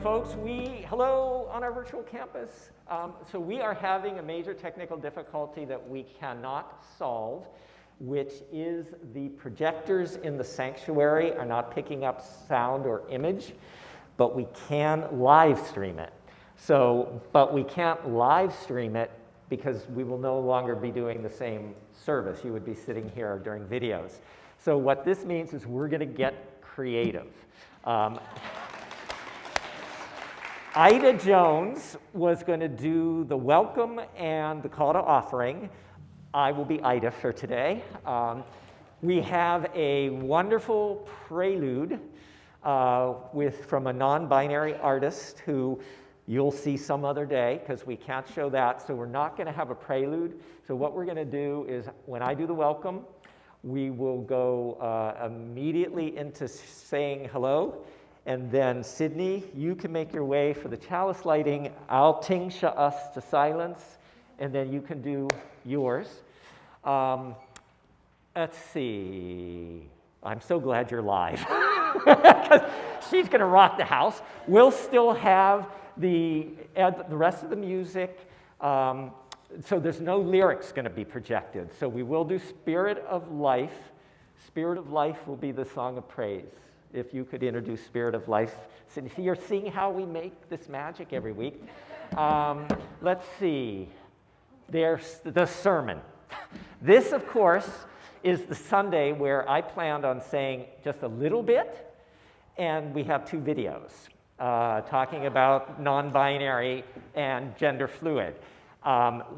folks, hello on our virtual campus. So we are having a major technical difficulty that we cannot solve, which is the projectors in the sanctuary are not picking up sound or image, but we can live stream it. But we can't live stream it because we will no longer be doing the same service. You would be sitting here during videos. So what this means is we're going to get creative. Ida Jones was going to do the welcome and the call to offering. I will be Ida for today. We have a wonderful prelude from a non-binary artist who you'll see some other day because we can't show that, so we're not going to have a prelude. So what we're going to do is when I do the welcome, we will go immediately into saying hello. And then, Sydney, you can make your way for the chalice lighting. I'll tingsha us to silence, and then you can do yours. Let's see. I'm so glad you're live, because she's going to rock the house. We'll still have the rest of the music, so there's no lyrics going to be projected. So we will do Spirit of Life. Spirit of Life will be the song of praise. If you could introduce Spirit of Life. So you're seeing how we make this magic every week. Let's see. There's the sermon. This, of course, is the Sunday where I planned on saying just a little bit, and we have 2 videos talking about non-binary and gender fluid.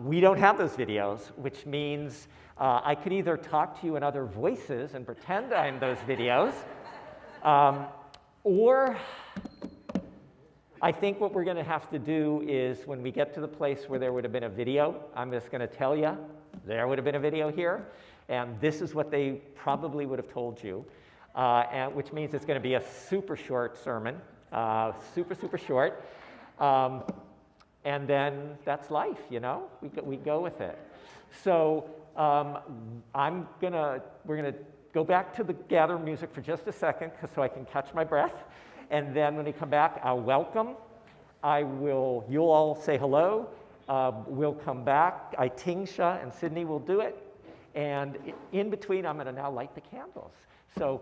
We don't have those videos, which means I could either talk to you in other voices and pretend I'm those videos, or I think what we're going to have to do is when we get to the place where there would have been a video, I'm just going to tell you, there would have been a video here, and this is what they probably would have told you, which means it's going to be a super short sermon, super short, and then that's life, you know? We go with it. So we're going to go back to the gather music for just a second so I can catch my breath. And then when we come back, I'll welcome. You'll all say hello. We'll come back. Tingsha and Sydney will do it. And in between, I'm going to now light the candles. So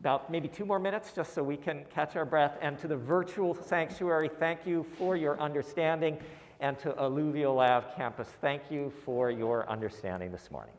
about maybe 2 more minutes just so we can catch our breath. And to the virtual sanctuary, thank you for your understanding. And to Alluvial Ave campus, thank you for your understanding this morning.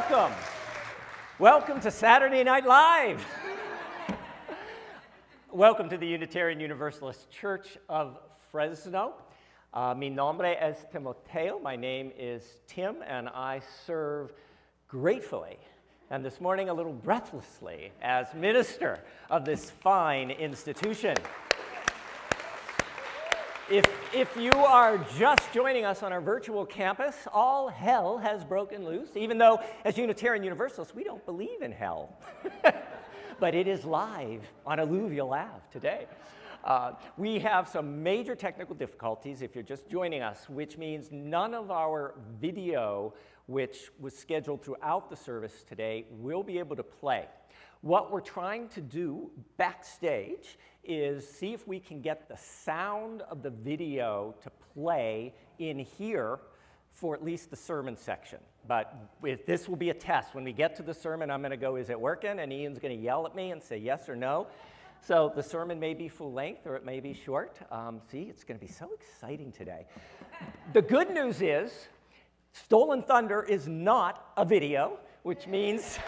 Welcome. Welcome to Saturday Night Live. Welcome to the Unitarian Universalist Church of Fresno. Mi nombre es Timoteo. My name is Tim, and I serve gratefully, and this morning a little breathlessly, as minister of this fine institution. If you are just joining us on our virtual campus, all hell has broken loose, even though as Unitarian Universalists, we don't believe in hell. But it is live on Alluvial Ave today. We have some major technical difficulties if you're just joining us, which means none of our video, which was scheduled throughout the service today, will be able to play. What we're trying to do backstage is see if we can get the sound of the video to play in here for at least the sermon section. But this will be a test. When we get to the sermon, I'm going to go, is it working? And Ian's going to yell at me and say yes or no. So the sermon may be full length or it may be short. See, it's going to be so exciting today. The good news is Stolen Thunder is not a video, which means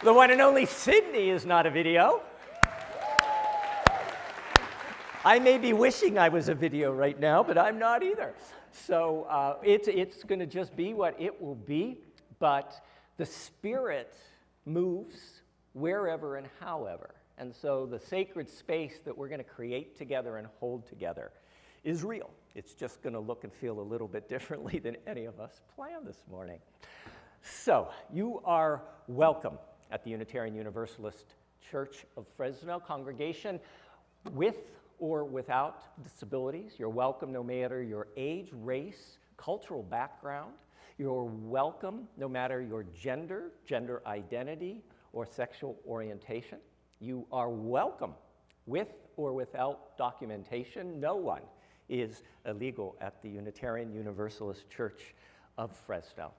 the one and only Sydney is not a video. I may be wishing I was a video right now, but I'm not either. So it's going to just be what it will be, but the Spirit moves wherever and however. And so the sacred space that we're going to create together and hold together is real. It's just going to look and feel a little bit differently than any of us planned this morning. So you are welcome at the Unitarian Universalist Church of Fresno congregation with or without disabilities. You're welcome no matter your age, race, cultural background. You're welcome no matter your gender, gender identity, or sexual orientation. You are welcome with or without documentation. No one is illegal at the Unitarian Universalist Church of Fresno.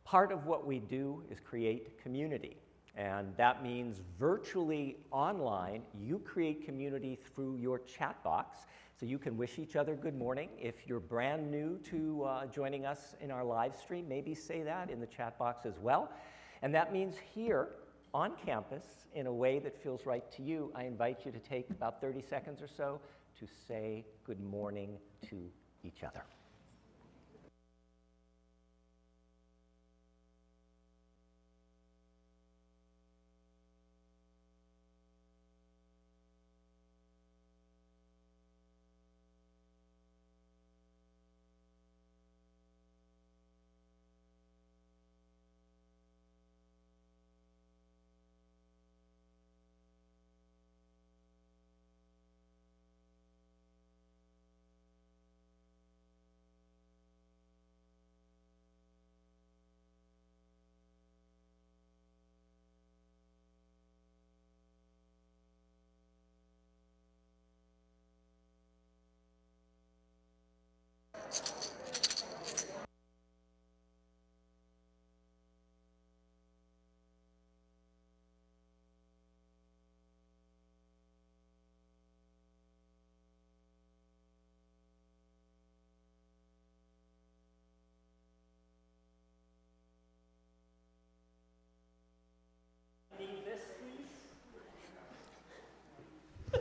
Part of what we do is create community, and that means virtually online, you create community through your chat box, so you can wish each other good morning. If you're brand new to joining us in our live stream, maybe say that in the chat box as well. And that means here on campus, in a way that feels right to you, I invite you to take about 30 seconds or so to say good morning to each other.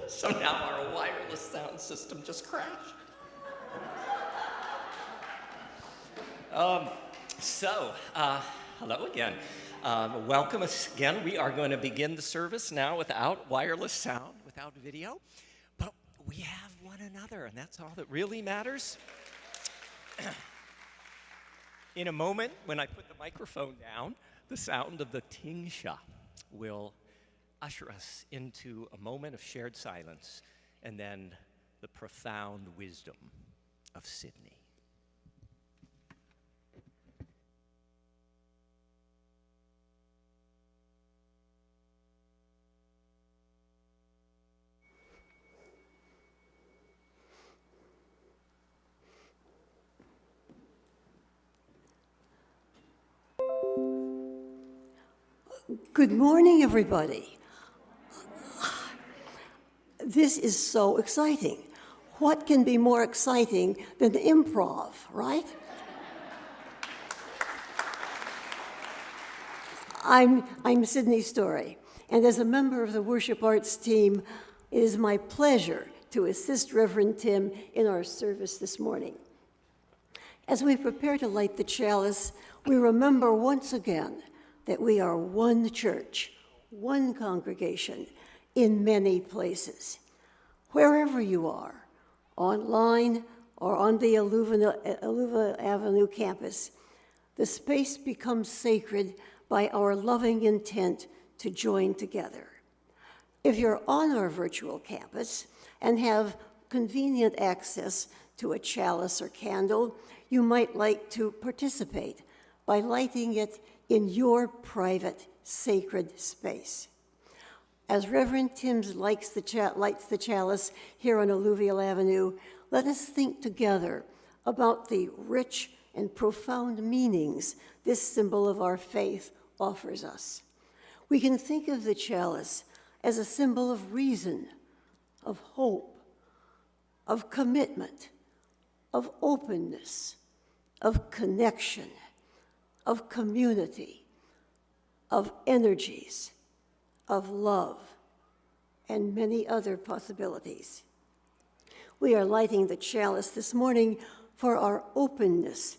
Somehow our wireless sound system just crashed. Hello again. Welcome again. We are going to begin the service now without wireless sound, without video, but we have one another, and that's all that really matters. In a moment, when I put the microphone down, the sound of the tingsha will usher us into a moment of shared silence, and then the profound wisdom of Sydney. Good morning, everybody. This is so exciting. What can be more exciting than improv, right? I'm Sydney Story, and as a member of the worship arts team, it is my pleasure to assist Reverend Tim in our service this morning. As we prepare to light the chalice, we remember once again that we are one church, one congregation, in many places. Wherever you are, online or on the Alluvial Avenue campus, the space becomes sacred by our loving intent to join together. If you're on our virtual campus and have convenient access to a chalice or candle, you might like to participate by lighting it in your private, sacred space. As Reverend Tim lights the chalice here on Alluvial Avenue, let us think together about the rich and profound meanings this symbol of our faith offers us. We can think of the chalice as a symbol of reason, of hope, of commitment, of openness, of connection, of community, of energies, of love, and many other possibilities. We are lighting the chalice this morning for our openness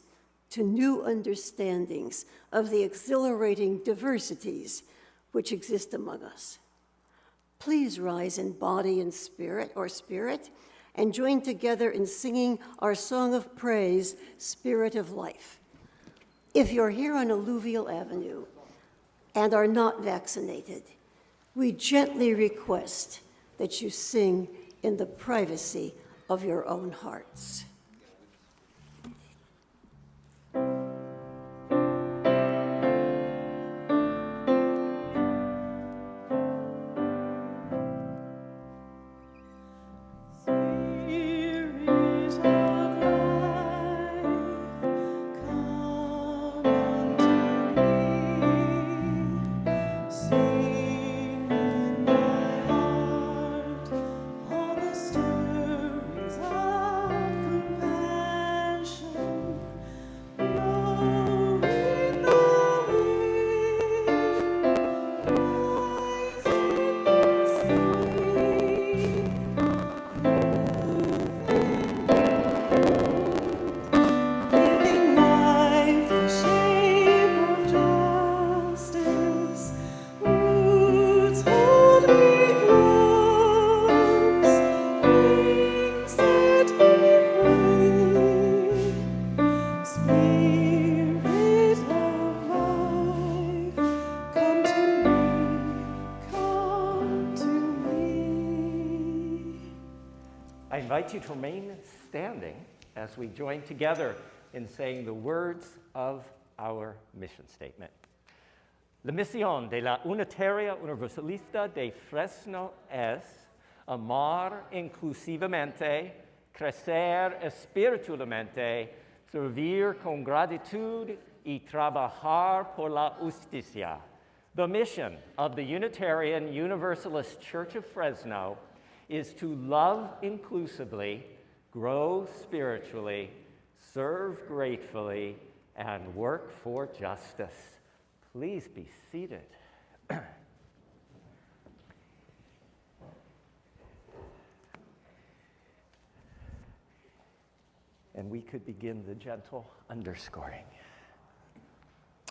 to new understandings of the exhilarating diversities which exist among us. Please rise in body and spirit, and join together in singing our song of praise, Spirit of Life. If you're here on Alluvial Avenue and are not vaccinated, we gently request that you sing in the privacy of your own hearts. I invite you to remain standing as we join together in saying the words of our mission statement. La misión de la Unitaria Universalista de Fresno es amar inclusivamente, crecer espiritualmente, servir con gratitud y trabajar por la justicia. The mission of the Unitarian Universalist Church of Fresno is to love inclusively, grow spiritually, serve gratefully, and work for justice. Please be seated. And we could begin the gentle underscoring.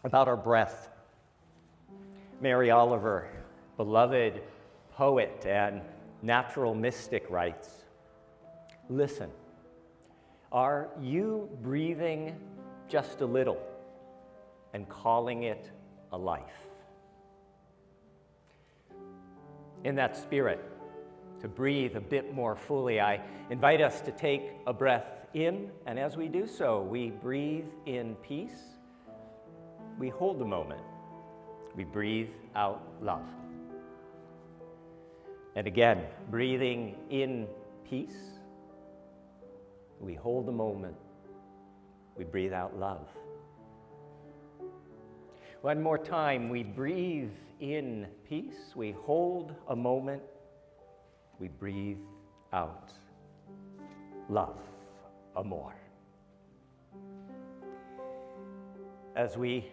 About our breath, Mary Oliver, beloved poet and natural mystic, writes, listen, are you breathing just a little and calling it a life? In that spirit, to breathe a bit more fully, I invite us to take a breath in, and as we do so, we breathe in peace, we hold the moment, we breathe out love. And again, breathing in peace, we hold the moment, we breathe out love. One more time, we breathe in peace, we hold a moment, we breathe out love, amor. As we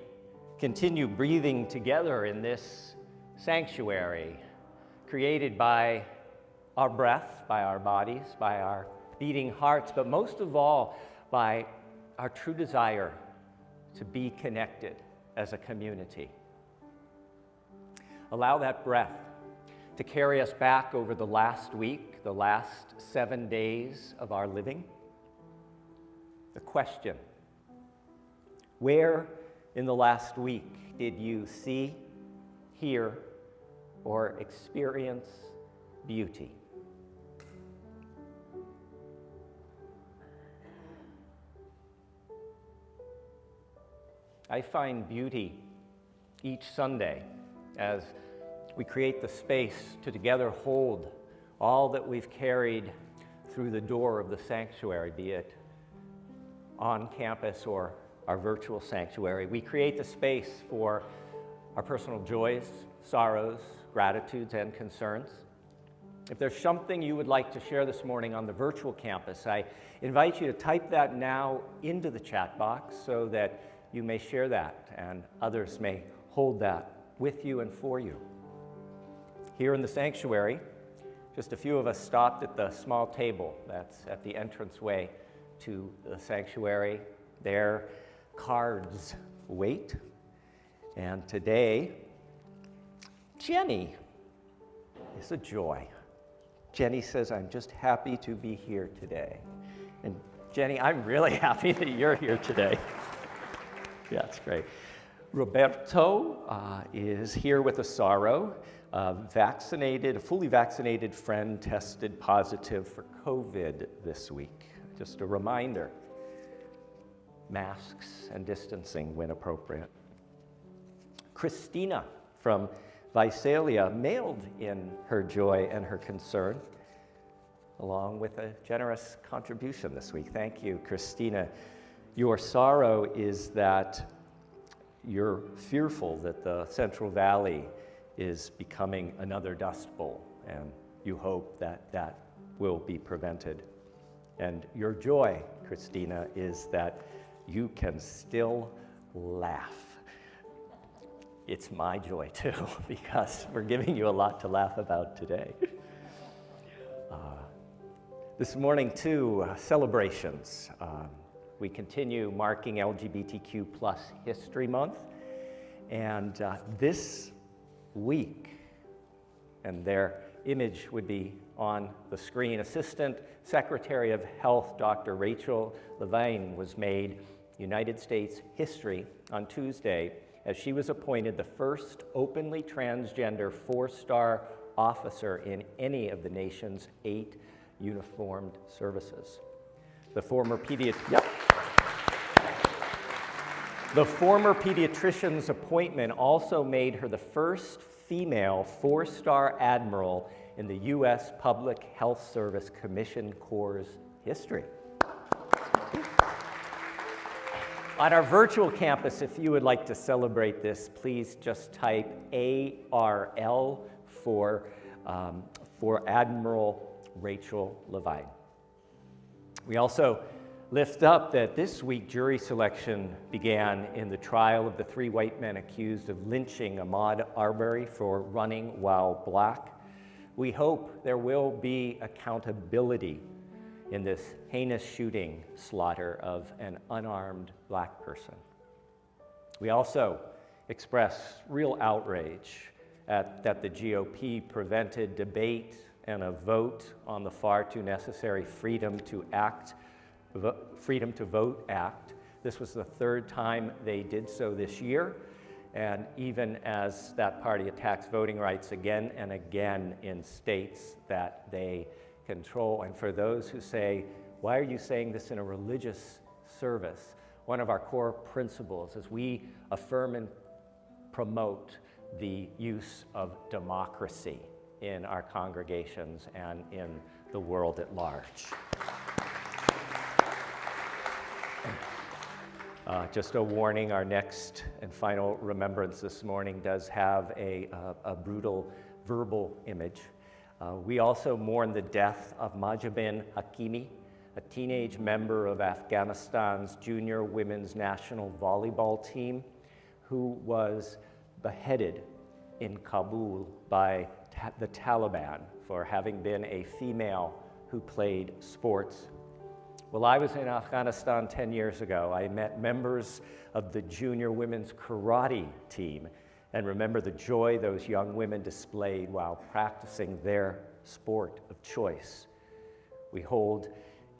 continue breathing together in this sanctuary created by our breath, by our bodies, by our beating hearts, but most of all by our true desire to be connected as a community. Allow that breath to carry us back over the last week, the last 7 days of our living. The question, where in the last week did you see, hear, or experience beauty? I find beauty each Sunday as we create the space to together hold all that we've carried through the door of the sanctuary, be it on campus or our virtual sanctuary. We create the space for our personal joys, sorrows, gratitudes, and concerns. If there's something you would like to share this morning on the virtual campus, I invite you to type that now into the chat box so that you may share that and others may hold that with you and for you. Here in the sanctuary, just a few of us stopped at the small table that's at the entranceway to the sanctuary. There, cards wait. And today, Jenny is a joy. Jenny says, I'm just happy to be here today. And Jenny, I'm really happy that you're here today. Yeah, it's great. Roberto is here with a sorrow. A fully vaccinated friend tested positive for COVID this week. Just a reminder, masks and distancing when appropriate. Christina from Visalia mailed in her joy and her concern, along with a generous contribution this week. Thank you, Christina. Your sorrow is that you're fearful that the Central Valley is becoming another Dust Bowl, and you hope that that will be prevented. And your joy, Christina, is that you can still laugh. It's my joy too, because we're giving you a lot to laugh about today. This morning too, celebrations. We continue marking LGBTQ plus History Month, and this week, and their image would be on the screen, Assistant Secretary of Health Dr. Rachel Levine was made United States history on Tuesday as she was appointed the first openly transgender 4-star officer in any of the nation's 8 uniformed services. The former pediatrician's appointment also made her the first female 4-star admiral in the U.S. Public Health Service Commission Corps' history. On our virtual campus, if you would like to celebrate this, please just type ARL for Admiral Rachel Levine. We also lift up that this week jury selection began in the trial of the 3 white men accused of lynching Ahmaud Arbery for running while black. We hope there will be accountability in this heinous shooting slaughter of an unarmed black person. We also express real outrage that the GOP prevented debate and a vote on the far too necessary Freedom to Vote Act. This was the 3rd time they did so this year, and even as that party attacks voting rights again and again in states that they control. And for those who say, why are you saying this in a religious service? One of our core principles is we affirm and promote the use of democracy in our congregations and in the world at large. Just a warning, our next and final remembrance this morning does have a brutal verbal image. We also mourn the death of Majabin Hakimi, a teenage member of Afghanistan's junior women's national volleyball team. who was beheaded in Kabul by the Taliban for having been a female who played sports. Well, I was in Afghanistan 10 years ago. I met members of the junior women's karate team and remember the joy those young women displayed while practicing their sport of choice. We hold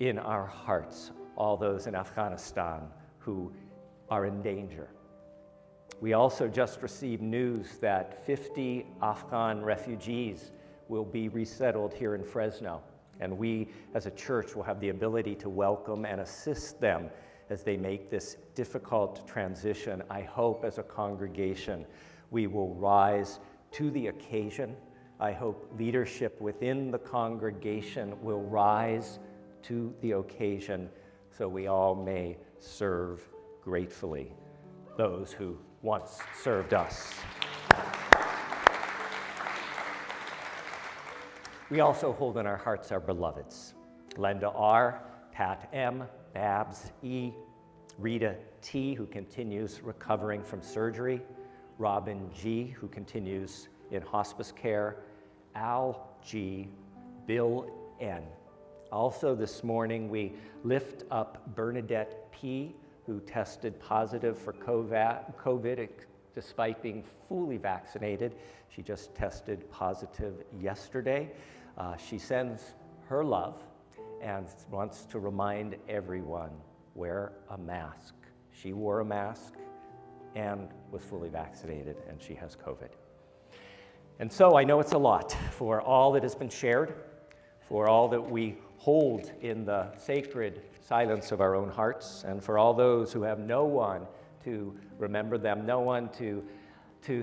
in our hearts all those in Afghanistan who are in danger. We also just received news that 50 Afghan refugees will be resettled here in Fresno, and we as a church will have the ability to welcome and assist them as they make this difficult transition. I hope as a congregation we will rise to the occasion. I hope leadership within the congregation will rise to the occasion so we all may serve gratefully those who once served us. We also hold in our hearts our beloveds. Glenda R., Pat M., Babs E., Rita T., who continues recovering from surgery, Robin G., who continues in hospice care, Al G., Bill N. Also this morning we lift up Bernadette P., who tested positive for COVID despite being fully vaccinated. She just tested positive yesterday. She sends her love and wants to remind everyone, wear a mask. She wore a mask and was fully vaccinated, and she has COVID. And so I know it's a lot for all that has been shared, for all that we hold in the sacred silence of our own hearts, and for all those who have no one to remember them, no one to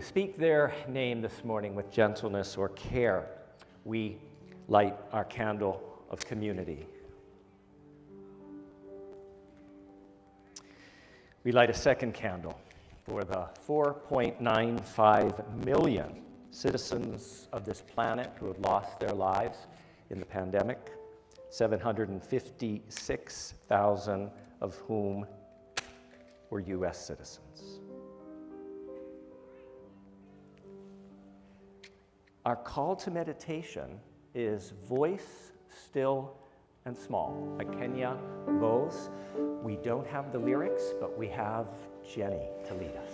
speak their name this morning with gentleness or care. We light our candle of community. We light a second candle for the 4.95 million citizens of this planet who have lost their lives in the pandemic, 756,000 of whom were U.S. citizens. Our call to meditation is voice, still, and small. Like Kenya Vos, we don't have the lyrics, but we have Jenny to lead us.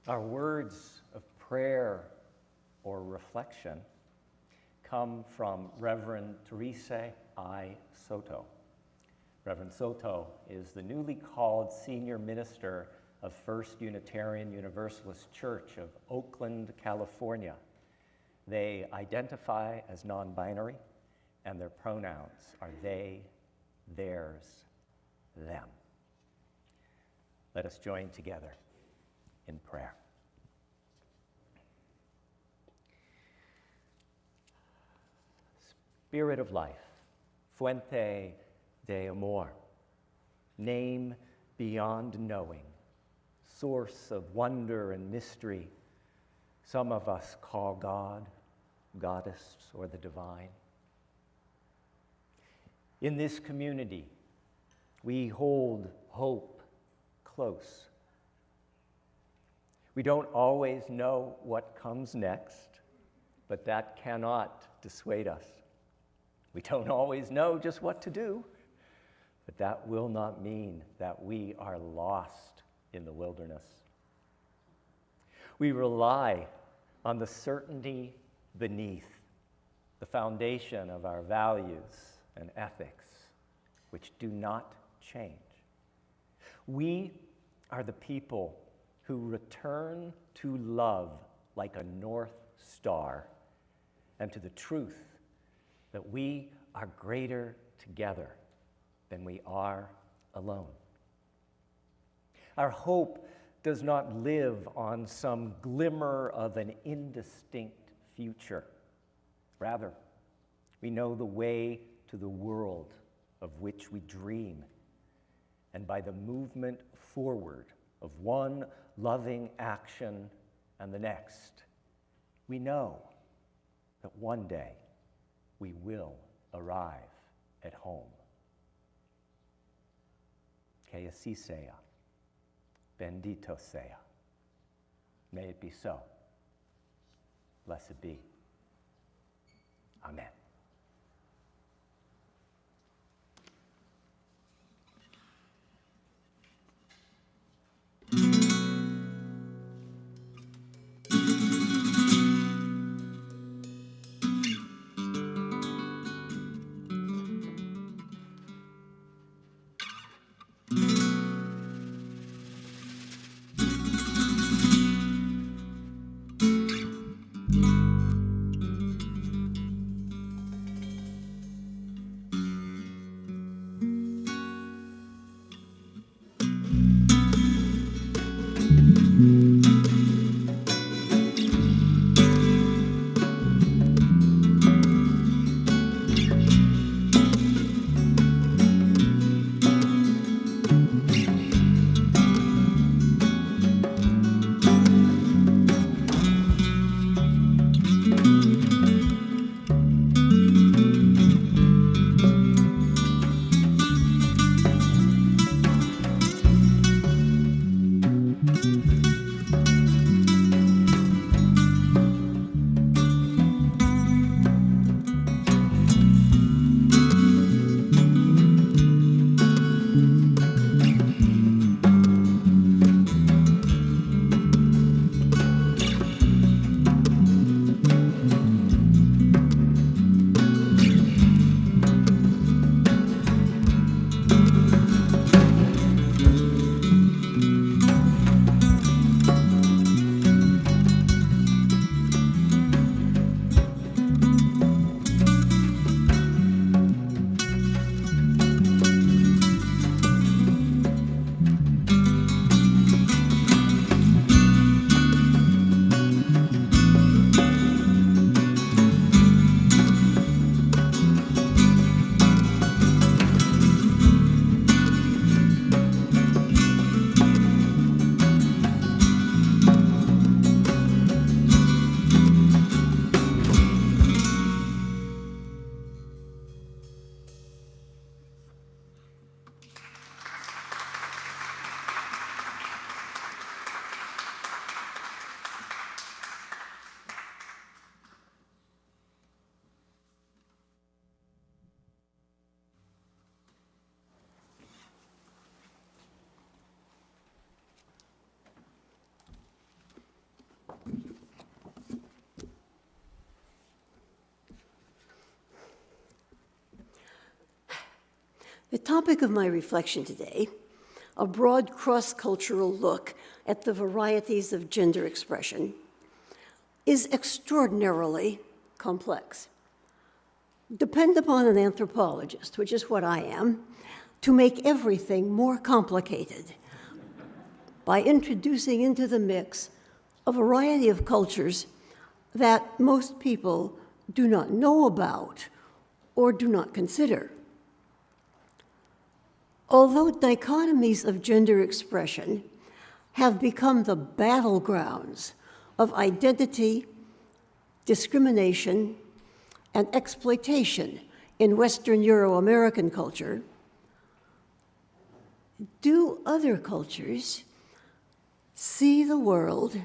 Our words of prayer or reflection come from Reverend Teresa I. Soto. Reverend Soto is the newly called senior minister of First Unitarian Universalist Church of Oakland, California. They identify as non-binary, and their pronouns are they, theirs, them. Let us join together in prayer. Spirit of life, fuente de amor, name beyond knowing, source of wonder and mystery, some of us call God, goddess, or the divine. In this community, we hold hope close. We don't always know what comes next, but that cannot dissuade us. We don't always know just what to do, but that will not mean that we are lost in the wilderness. We rely on the certainty beneath, the foundation of our values and ethics, which do not change. We are the people who return to love like a north star and to the truth that we are greater together than we are alone. Our hope does not live on some glimmer of an indistinct future. Rather, we know the way to the world of which we dream, and by the movement forward of one loving action and the next, we know that one day we will arrive at home. Que así sea. Bendito sea. May it be so. Blessed be. Amen. topic of my reflection today, a broad cross-cultural look at the varieties of gender expression, is extraordinarily complex. Depend upon an anthropologist, which is what I am, to make everything more complicated by introducing into the mix a variety of cultures that most people do not know about or do not consider. Although dichotomies of gender expression have become the battlegrounds of identity, discrimination, and exploitation in Western Euro-American culture, do other cultures see the world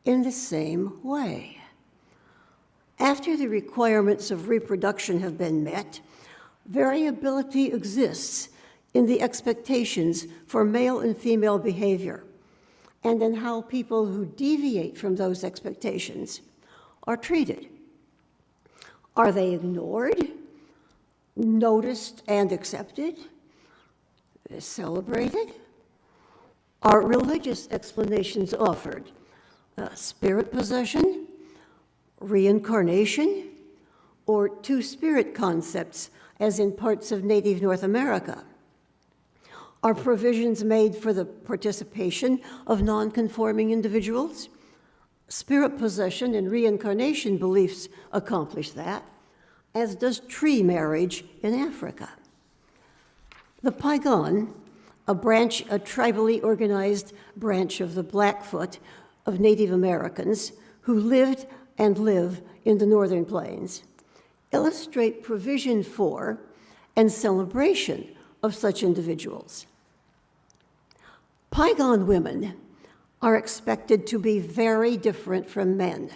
in the same way? After the requirements of reproduction have been met, variability exists in the expectations for male and female behavior and in how people who deviate from those expectations are treated. Are they ignored, noticed and accepted, celebrated? Are religious explanations offered? Spirit possession, reincarnation, or two-spirit concepts, as in parts of native North America? Are provisions made for the participation of non-conforming individuals? Spirit possession and reincarnation beliefs accomplish that, as does tree marriage in Africa. The Paigan, a tribally organized branch of the Blackfoot of Native Americans who lived and live in the Northern Plains, illustrate provision for and celebration of such individuals. Paigan women are expected to be very different from men: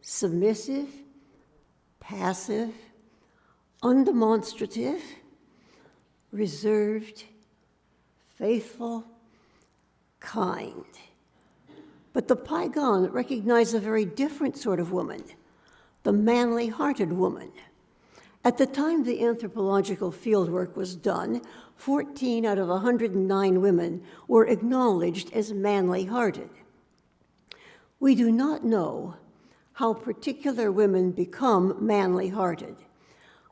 submissive, passive, undemonstrative, reserved, faithful, kind. But the Paigan recognize a very different sort of woman, the manly-hearted woman. At the time the anthropological fieldwork was done, 14 out of 109 women were acknowledged as manly-hearted. We do not know how particular women become manly-hearted,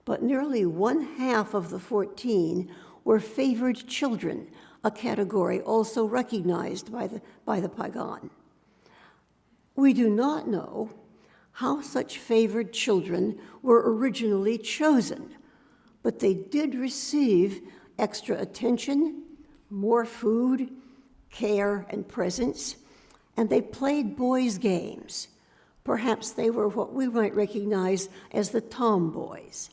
but nearly 1/2 of the 14 were favored children, a category also recognized by the Paigan. We do not know how such favored children were originally chosen, but they did receive extra attention, more food, care, and presence, and they played boys' games. Perhaps they were what we might recognize as the tomboys.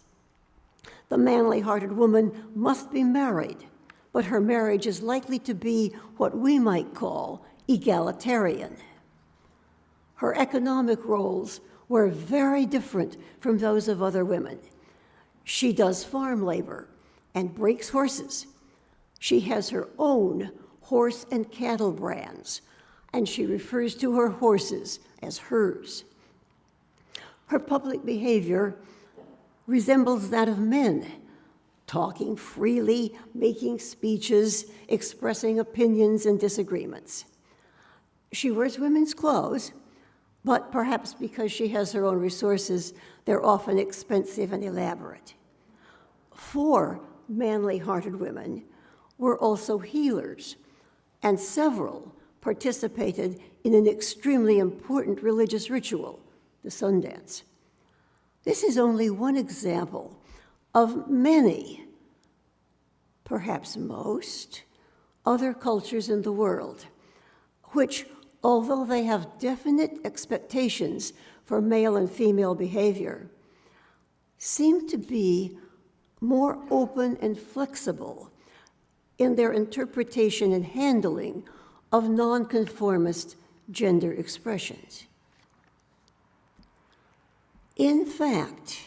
The manly-hearted woman must be married, but her marriage is likely to be what we might call egalitarian. Her economic roles were very different from those of other women. She does farm labor and breaks horses. She has her own horse and cattle brands, and she refers to her horses as hers. Her public behavior resembles that of men, talking freely, making speeches, expressing opinions and disagreements. She wears women's clothes, but perhaps because she has her own resources, they're often expensive and elaborate. 4 manly-hearted women were also healers, and several participated in an extremely important religious ritual, the sun dance. This is only one example of many, perhaps most, other cultures in the world, which, although they have definite expectations for male and female behavior, seem to be more open and flexible in their interpretation and handling of nonconformist gender expressions. In fact,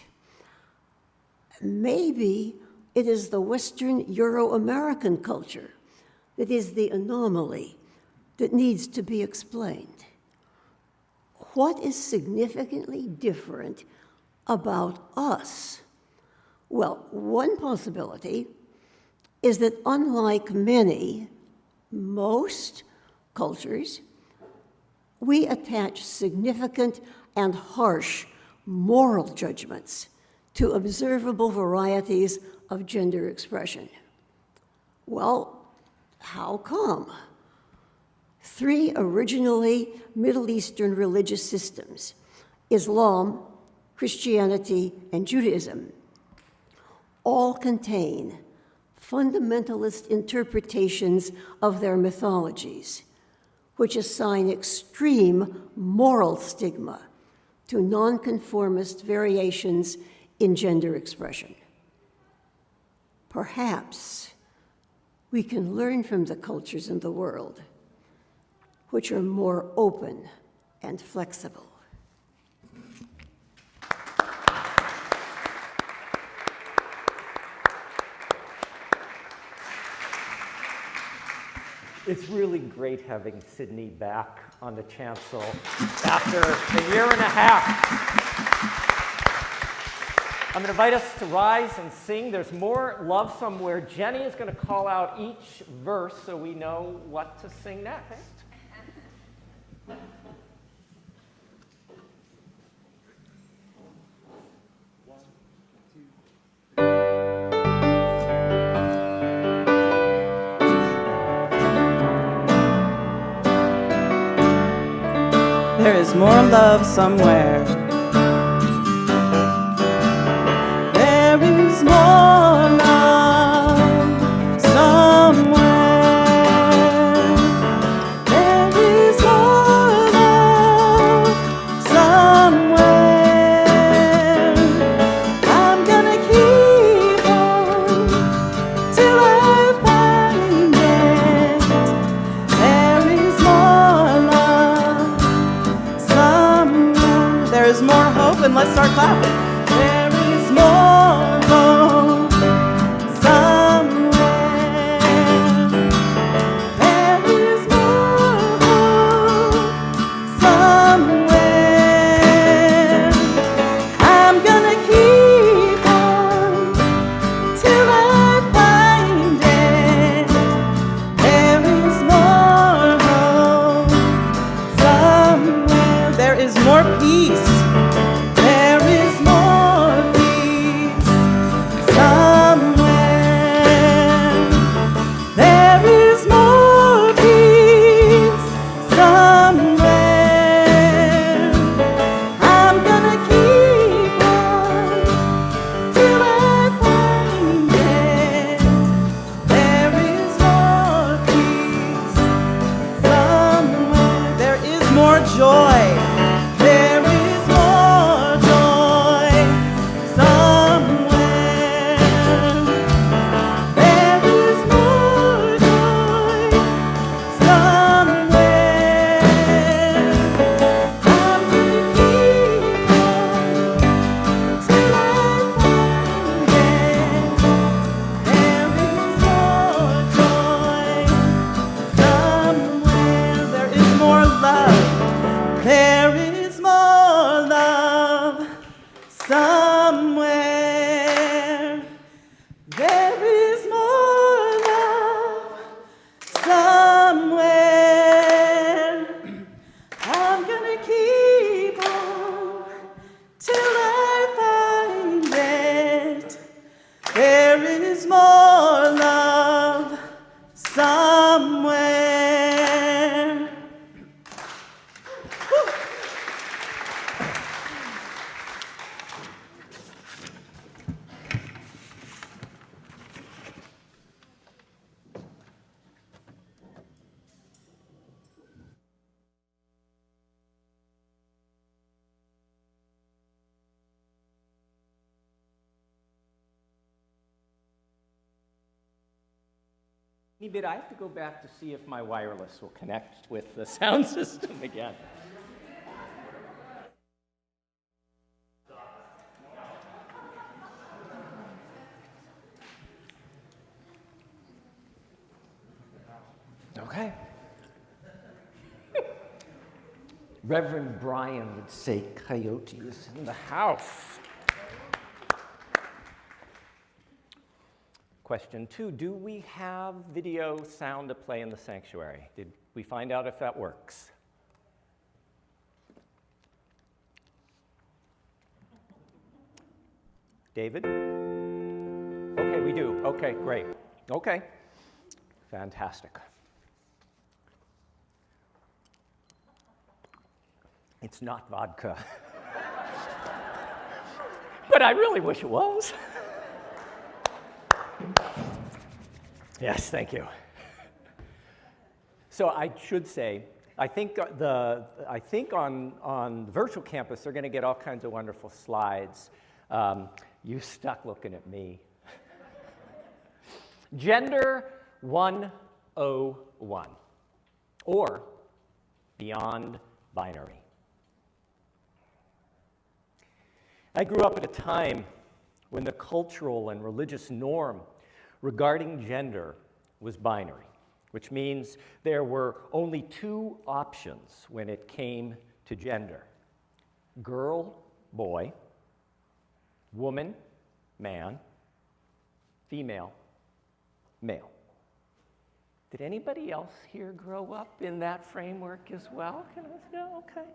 maybe it is the Western Euro-American culture that is the anomaly that needs to be explained. What is significantly different about us Well, one possibility is that unlike most cultures, we attach significant and harsh moral judgments to observable varieties of gender expression. Well, how come? 3 originally Middle Eastern religious systems, Islam, Christianity, and Judaism, all contain fundamentalist interpretations of their mythologies, which assign extreme moral stigma to nonconformist variations in gender expression. Perhaps we can learn from the cultures in the world which are more open and flexible. It's really great having Sydney back on the chancel after a year and a half. I'm going to invite us to rise and sing. There's more Love Somewhere. Jenny is going to call out each verse so we know what to sing next. There is more love somewhere. There is more love somewhere. There is more love somewhere. I'm gonna keep on till I find it. There is more love somewhere. There is more hope, and let's start clapping. There is more hope somewhere. There is more hope somewhere. I'm gonna keep on till I find it. There is more hope somewhere. There is more peace. There is more peace somewhere. There is more peace somewhere. I'm gonna keep on till I find it. There is more peace somewhere. There is more joy. There is more joy somewhere. There is more joy somewhere. I'm gonna keep on till I find it. There is more joy somewhere. There is more love. There is more love somewhere. There is more love somewhere. I'm gonna keep on till I find it. There is more love somewhere. Bit, I have to go back to see if my wireless will connect with the sound system again. Okay. Reverend Brian would say coyote is in the house. Question 2, do we have video sound to play in the sanctuary? Did we find out if that works? David? Okay, we do. Okay, great. Okay, fantastic. It's not vodka. But I really wish it was. Yes, thank you. So I should say, I think on the virtual campus, they're going to get all kinds of wonderful slides. You stuck looking at me. Gender 101, or Beyond Binary. I grew up at a time when the cultural and religious norm regarding gender was binary, which means there were only two options when it came to gender: girl, boy, woman, man, female, male. Did anybody else here grow up in that framework as well? No? Okay.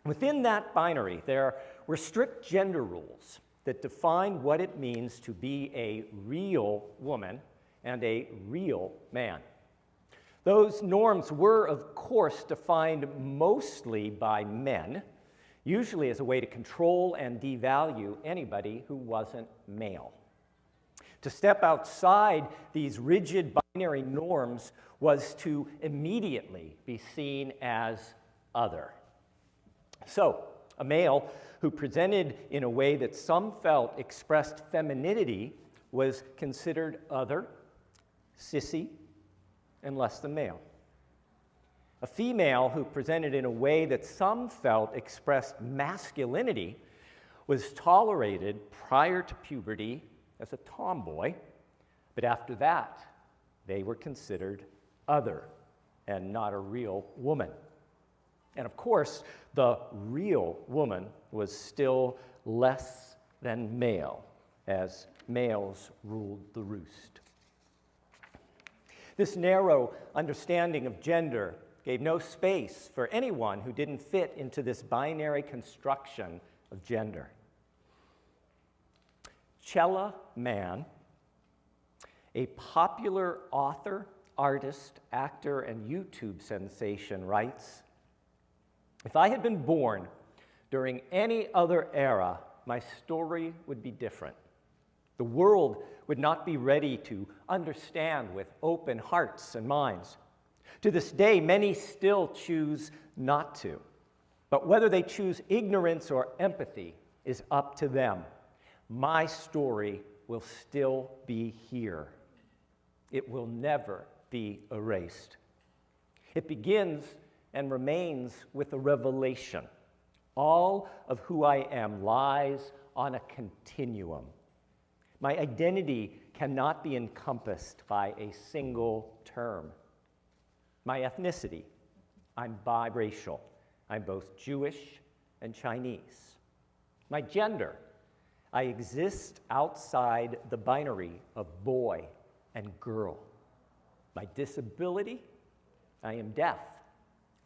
Within that binary, there were strict gender rules that define what it means to be a real woman and a real man. Those norms were, of course, defined mostly by men, usually as a way to control and devalue anybody who wasn't male. To step outside these rigid binary norms was to immediately be seen as other. So, a male who presented in a way that some felt expressed femininity was considered other, sissy, and less than male. A female who presented in a way that some felt expressed masculinity was tolerated prior to puberty as a tomboy, but after that, they were considered other and not a real woman. And of course, the real woman was still less than male, as males ruled the roost. This narrow understanding of gender gave no space for anyone who didn't fit into this binary construction of gender. Chella Mann, a popular author, artist, actor, and YouTube sensation, writes, "If I had been born during any other era, my story would be different. The world would not be ready to understand with open hearts and minds. To this day, many still choose not to. But whether they choose ignorance or empathy is up to them. My story will still be here. It will never be erased. It begins and remains with a revelation. All of who I am lies on a continuum. My identity cannot be encompassed by a single term. My ethnicity, I'm biracial. I'm both Jewish and Chinese. My gender, I exist outside the binary of boy and girl. My disability, I am deaf,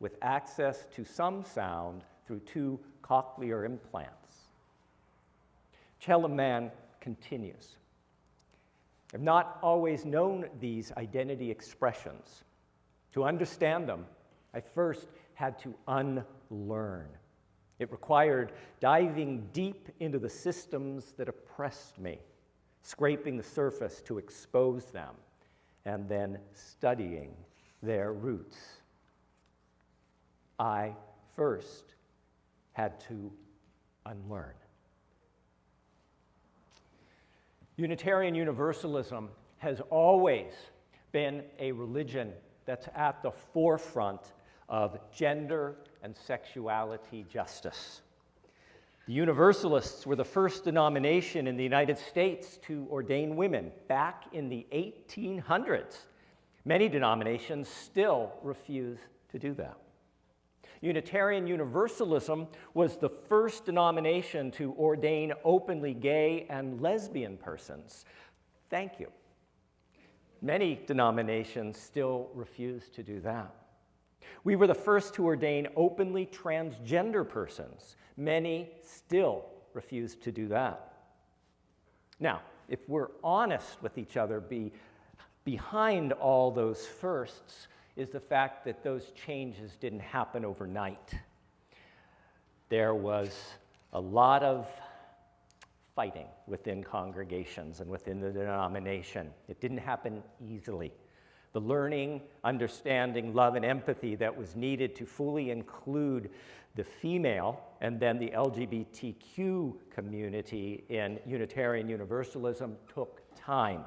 with access to some sound through 2 cochlear implants." Chella Mann continues, "I've not always known these identity expressions. To understand them, I first had to unlearn. It required diving deep into the systems that oppressed me, scraping the surface to expose them, and then studying their roots. I first had to unlearn." Unitarian Universalism has always been a religion that's at the forefront of gender and sexuality justice. The Universalists were the first denomination in the United States to ordain women back in the 1800s. Many denominations still refuse to do that. Unitarian Universalism was the first denomination to ordain openly gay and lesbian persons Thank you. Many denominations still refuse to do that. We were the first to ordain openly transgender persons. Many still refuse to do that. Now, if we're honest with each other, behind all those firsts is the fact that those changes didn't happen overnight. There was a lot of fighting within congregations and within the denomination. It didn't happen easily. The learning, understanding, love, and empathy that was needed to fully include the female and then the LGBTQ community in Unitarian Universalism took time.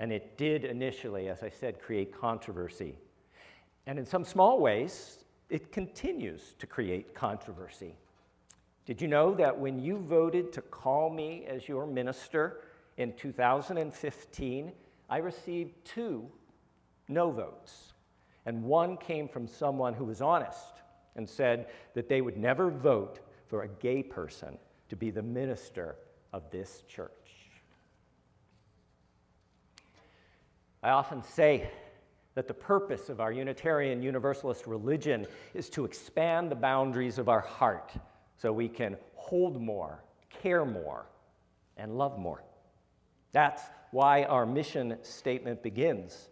And it did initially, as I said, create controversy. And in some small ways, it continues to create controversy. Did you know that when you voted to call me as your minister in 2015, I received 2 no votes, and 1 came from someone who was honest and said that they would never vote for a gay person to be the minister of this church. I often say that the purpose of our Unitarian Universalist religion is to expand the boundaries of our heart so we can hold more, care more, and love more. That's why our mission statement begins.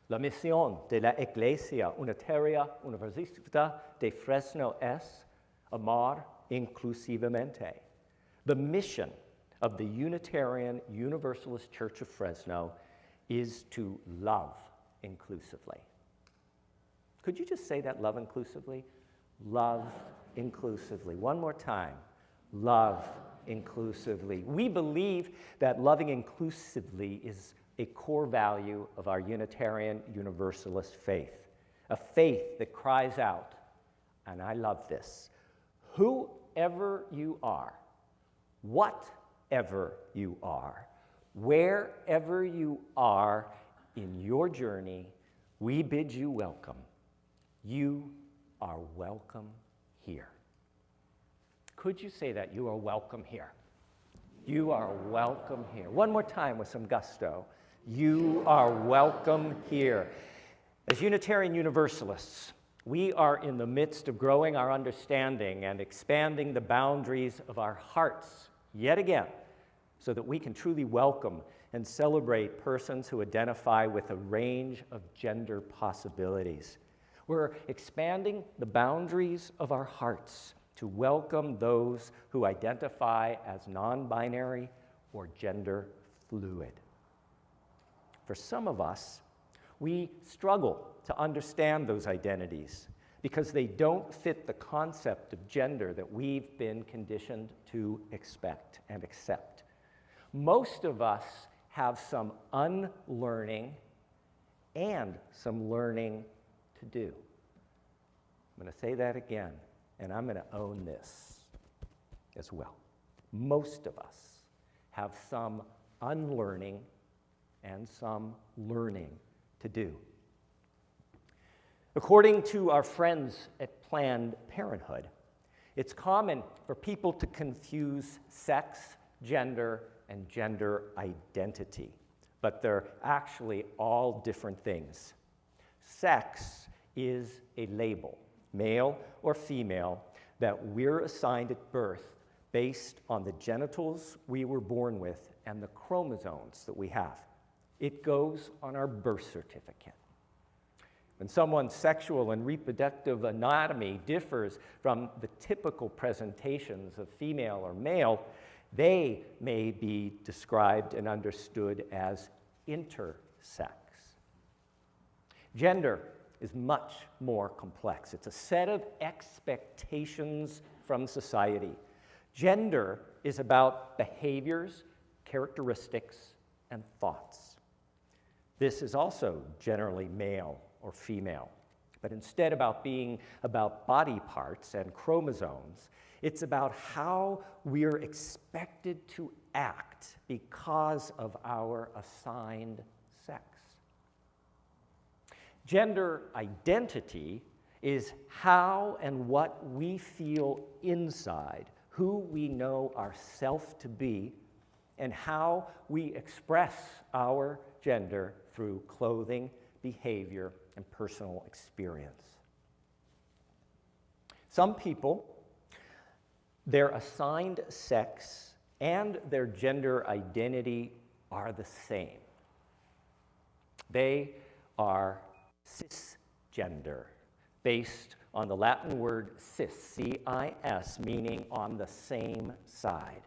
La misión de la Iglesia Unitaria Universalista de Fresno es amar inclusivamente. The mission of the Unitarian Universalist Church of Fresno is to love inclusively. Could you just say that, love inclusively? Love inclusively. One more time. Love inclusively. We believe that loving inclusively is a core value of our Unitarian Universalist faith, a faith that cries out, and I love this, whoever you are, whatever you are, wherever you are in your journey, we bid you welcome. You are welcome here. Could you say that? You are welcome here. You are welcome here. One more time with some gusto. You are welcome here. As Unitarian Universalists, we are in the midst of growing our understanding and expanding the boundaries of our hearts yet again, so that we can truly welcome and celebrate persons who identify with a range of gender possibilities. We're expanding the boundaries of our hearts to welcome those who identify as non-binary or gender fluid. For some of us, we struggle to understand those identities because they don't fit the concept of gender that we've been conditioned to expect and accept. Most of us have some unlearning and some learning to do. I'm going to say that again, and I'm going to own this as well. Most of us have some unlearning and some learning to do. According to our friends at Planned Parenthood, it's common for people to confuse sex, gender, and gender identity, but they're actually all different things. Sex is a label, male or female, that we're assigned at birth based on the genitals we were born with and the chromosomes that we have. It goes on our birth certificate. When someone's sexual and reproductive anatomy differs from the typical presentations of female or male, they may be described and understood as intersex. Gender is much more complex. It's a set of expectations from society. Gender is about behaviors, characteristics, and thoughts. This is also generally male or female, but instead about being about body parts and chromosomes, it's about how we're expected to act because of our assigned sex. Gender identity is how and what we feel inside, who we know ourselves to be, and how we express our gender through clothing, behavior, and personal experience. Some people, their assigned sex and their gender identity are the same. They are cisgender, based on the Latin word cis, C-I-S, meaning on the same side.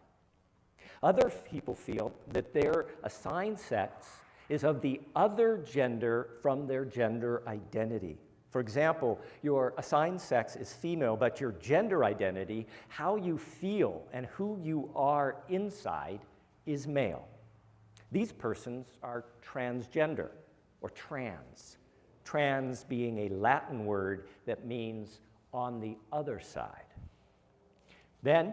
Other people feel that their assigned sex is of the other gender from their gender identity. For example, your assigned sex is female, but your gender identity, how you feel and who you are inside, is male. These persons are transgender, or trans. Trans being a Latin word that means on the other side. Then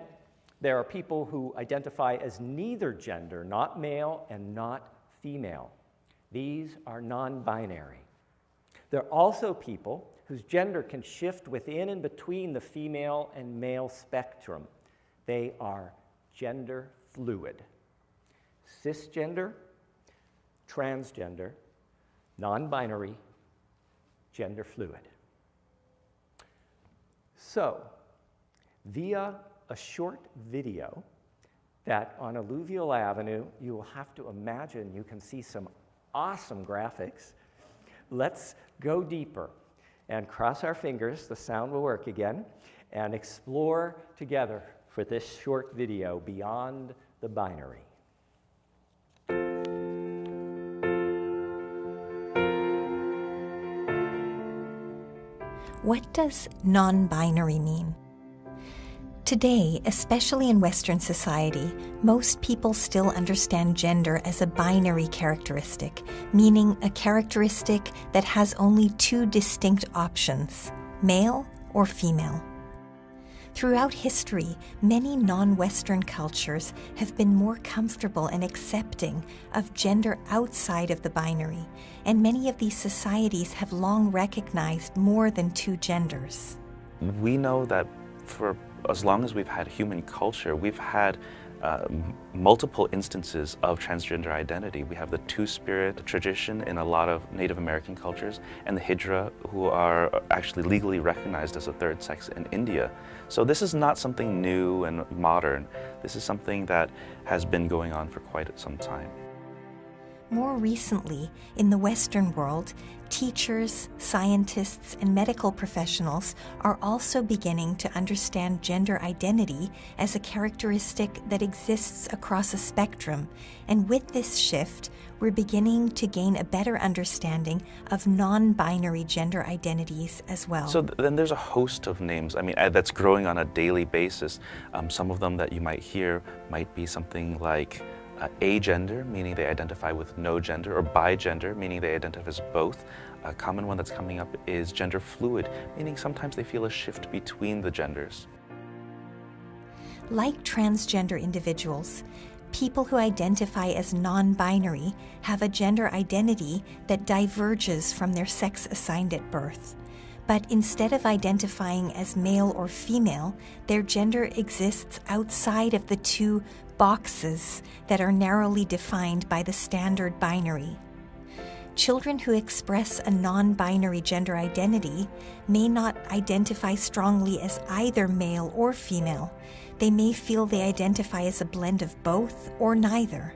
there are people who identify as neither gender, not male and not female. These are non-binary. There are also people whose gender can shift within and between the female and male spectrum. They are gender fluid. Cisgender, transgender, non-binary, gender fluid. So, via a short video that on Alluvial Avenue, you will have to imagine you can see some awesome graphics. Let's go deeper and cross our fingers, the sound will work again, and explore together for this short video beyond the binary. What does non-binary mean? Today, especially in Western society, most people still understand gender as a binary characteristic, meaning a characteristic that has only two distinct options, male or female. Throughout history, many non-Western cultures have been more comfortable and accepting of gender outside of the binary, and many of these societies have long recognized more than two genders. We know that for as long as we've had human culture, we've had multiple instances of transgender identity. We have the two-spirit tradition in a lot of Native American cultures, and the Hijra, who are actually legally recognized as a third sex in India. So this is not something new and modern. This is something that has been going on for quite some time. More recently, in the Western world, teachers, scientists, and medical professionals are also beginning to understand gender identity as a characteristic that exists across a spectrum. And with this shift, we're beginning to gain a better understanding of non-binary gender identities as well. So then there's a host of names, that's growing on a daily basis. Some of them that you might hear might be something like agender, meaning they identify with no gender, or bigender, meaning they identify as both. A common one that's coming up is gender fluid, meaning sometimes they feel a shift between the genders. Like transgender individuals, people who identify as non-binary have a gender identity that diverges from their sex assigned at birth. But instead of identifying as male or female, their gender exists outside of the two boxes that are narrowly defined by the standard binary. Children who express a non-binary gender identity may not identify strongly as either male or female. They may feel they identify as a blend of both or neither.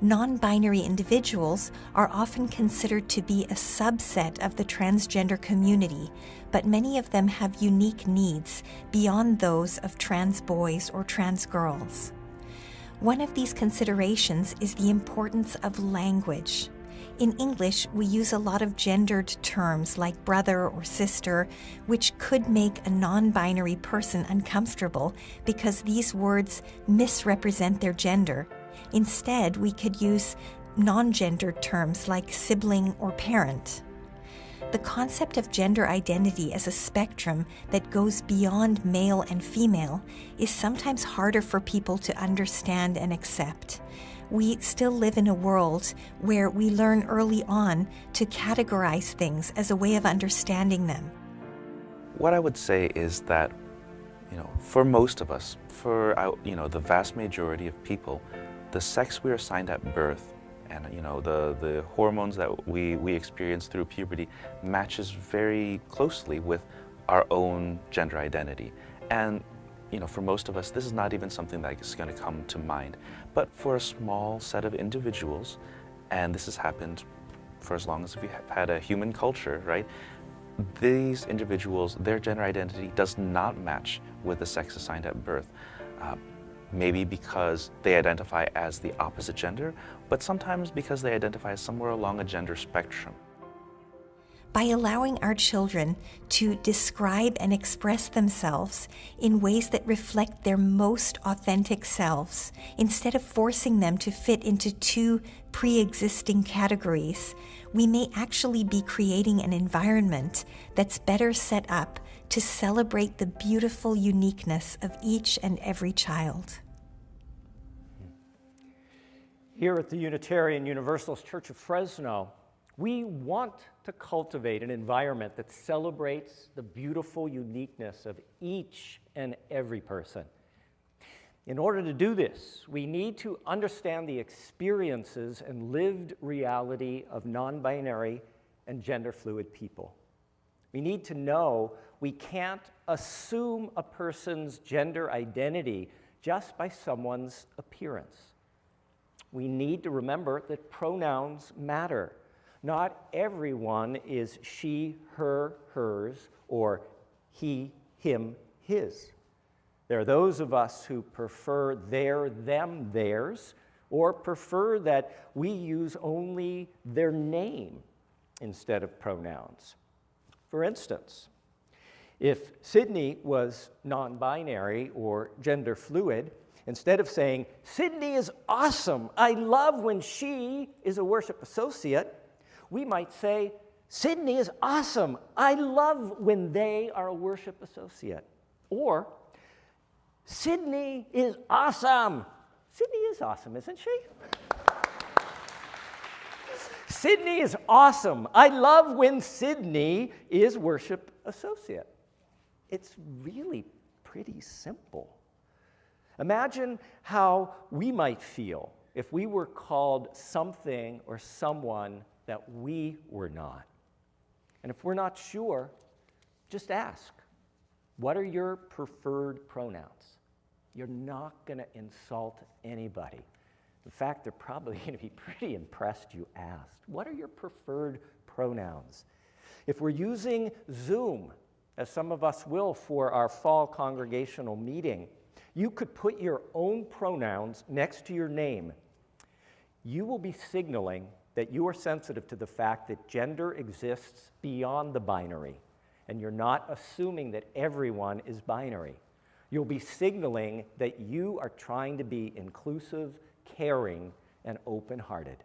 Non-binary individuals are often considered to be a subset of the transgender community, but many of them have unique needs beyond those of trans boys or trans girls. One of these considerations is the importance of language. In English, we use a lot of gendered terms like brother or sister, which could make a non-binary person uncomfortable because these words misrepresent their gender. Instead, we could use non-gendered terms like sibling or parent. The concept of gender identity as a spectrum that goes beyond male and female is sometimes harder for people to understand and accept. We still live in a world where we learn early on to categorize things as a way of understanding them. What I would say is that, for most of us, for the vast majority of people, the sex we are assigned at birth and the hormones that we experience through puberty matches very closely with our own gender identity. And for most of us, this is not even something that is going to come to mind. But for a small set of individuals, and this has happened for as long as we've had a human culture, right? These individuals, their gender identity does not match with the sex assigned at birth. Maybe because they identify as the opposite gender, but sometimes because they identify somewhere along a gender spectrum. By allowing our children to describe and express themselves in ways that reflect their most authentic selves, instead of forcing them to fit into two pre-existing categories, we may actually be creating an environment that's better set up to celebrate the beautiful uniqueness of each and every child. Here at the Unitarian Universalist Church of Fresno, we want to cultivate an environment that celebrates the beautiful uniqueness of each and every person. In order to do this, we need to understand the experiences and lived reality of non-binary and gender-fluid people. We need to know we can't assume a person's gender identity just by someone's appearance. We need to remember that pronouns matter. Not everyone is she, her, hers, or he, him, his. There are those of us who prefer their, them, theirs, or prefer that we use only their name instead of pronouns. For instance, if Sydney was non-binary or gender fluid, instead of saying, "Sydney is awesome, I love when she is a worship associate," we might say, "Sydney is awesome, I love when they are a worship associate." Or, "Sydney is awesome." Sydney is awesome, isn't she? "Sydney is awesome. I love when Sydney is worship associate." It's really pretty simple. Imagine how we might feel if we were called something or someone that we were not. And if we're not sure, just ask, what are your preferred pronouns? You're not going to insult anybody. In fact, they're probably going to be pretty impressed you asked. What are your preferred pronouns? If we're using Zoom, as some of us will for our fall congregational meeting, you could put your own pronouns next to your name. You will be signaling that you are sensitive to the fact that gender exists beyond the binary, and you're not assuming that everyone is binary. You'll be signaling that you are trying to be inclusive, caring, and open-hearted.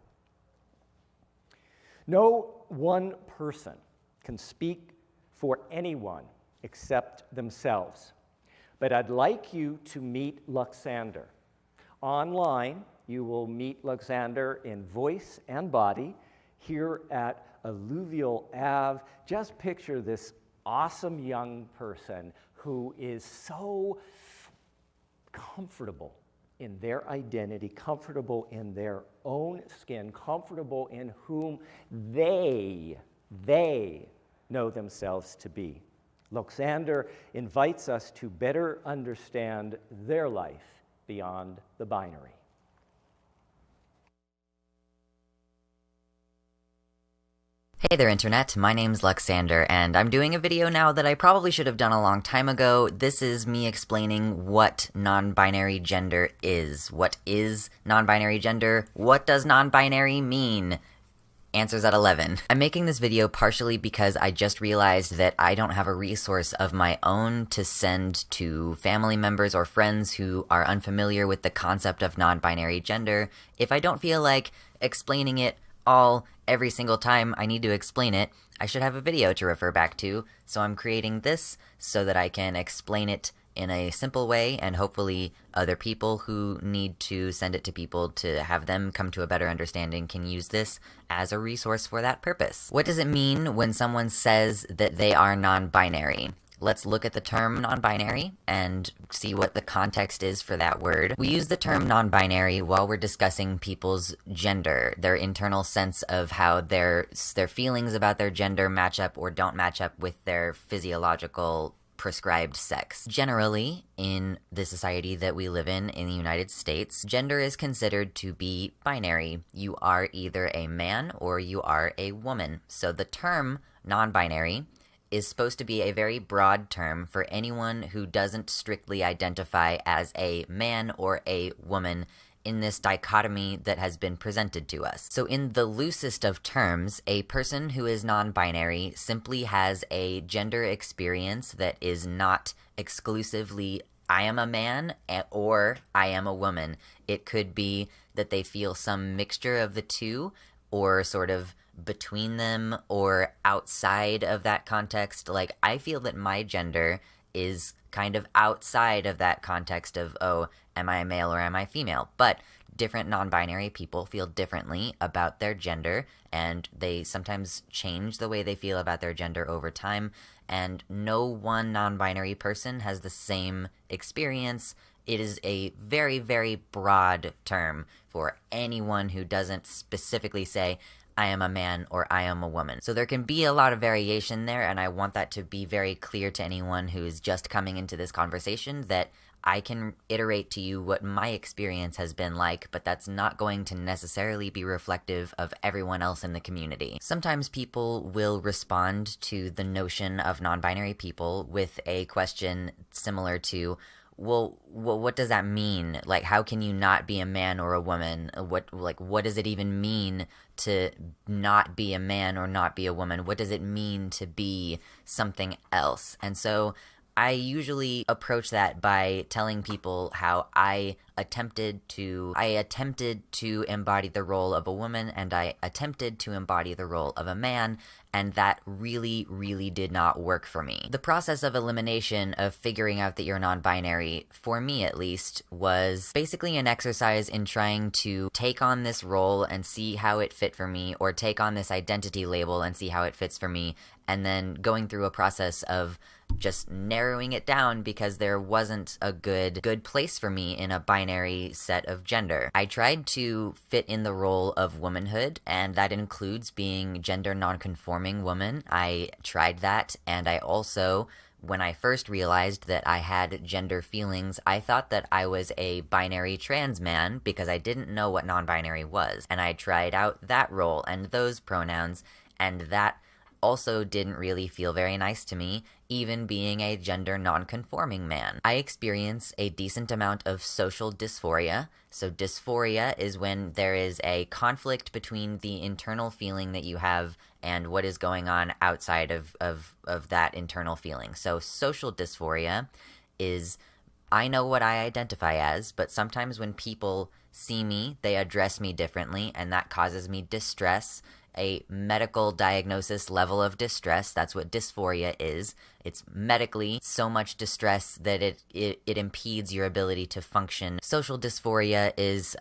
No one person can speak for anyone except themselves. But I'd like you to meet Luxander. Online, you will meet Luxander in voice and body here at Alluvial Ave. Just picture this awesome young person who is so comfortable in their identity, comfortable in their own skin, comfortable in whom they know themselves to be. Luxander invites us to better understand their life beyond the binary. Hey there, Internet. My name's Luxander, and I'm doing a video now that I probably should have done a long time ago. This is me explaining what non-binary gender is. What is non-binary gender? What does non-binary mean? Answers at 11. I'm making this video partially because I just realized that I don't have a resource of my own to send to family members or friends who are unfamiliar with the concept of non-binary gender if I don't feel like explaining it all every single time I need to explain it. I should have a video to refer back to, so I'm creating this so that I can explain it in a simple way, and hopefully other people who need to send it to people to have them come to a better understanding can use this as a resource for that purpose. What does it mean when someone says that they are non-binary? let's look at the term non-binary and see what the context is for that word. We use the term non-binary while we're discussing people's gender, their internal sense of how their feelings about their gender match up or don't match up with their physiological prescribed sex. Generally, in the society that we live in the United States, gender is considered to be binary. You are either a man or you are a woman. So the term non-binary is supposed to be a very broad term for anyone who doesn't strictly identify as a man or a woman in this dichotomy that has been presented to us. So in the loosest of terms, a person who is non-binary simply has a gender experience that is not exclusively I am a man or I am a woman. It could be that they feel some mixture of the two, or sort of between them or outside of that context. Like, I feel that my gender is kind of outside of that context of, oh, am I a male or am I female? But different non-binary people feel differently about their gender, and they sometimes change the way they feel about their gender over time, and no one non-binary person has the same experience. It is a very, very broad term for anyone who doesn't specifically say, I am a man or I am a woman. So there can be a lot of variation there, and I want that to be very clear to anyone who is just coming into this conversation, that I can iterate to you what my experience has been like, but that's not going to necessarily be reflective of everyone else in the community. Sometimes people will respond to the notion of non-binary people with a question similar to, well, what does that mean? Like, how can you not be a man or a woman? What does it even mean to not be a man or not be a woman? What does it mean to be something else? And so I usually approach that by telling people how I attempted to embody the role of a woman, and I attempted to embody the role of a man, and that really, really did not work for me. The process of elimination of figuring out that you're non-binary, for me at least, was basically an exercise in trying to take on this role and see how it fit for me, or take on this identity label and see how it fits for me, and then going through a process of just narrowing it down because there wasn't a good place for me in a binary set of gender. I tried to fit in the role of womanhood, and that includes being gender non-conforming woman. I tried that, and I also, when I first realized that I had gender feelings, I thought that I was a binary trans man because I didn't know what non-binary was, and I tried out that role and those pronouns, and that also didn't really feel very nice to me, even being a gender non-conforming man. I experience a decent amount of social dysphoria. So dysphoria is when there is a conflict between the internal feeling that you have and what is going on outside of that internal feeling. So social dysphoria is, I know what I identify as, but sometimes when people see me, they address me differently, and that causes me distress, a medical diagnosis level of distress. That's what dysphoria is. It's medically so much distress that it impedes your ability to function. Social dysphoria is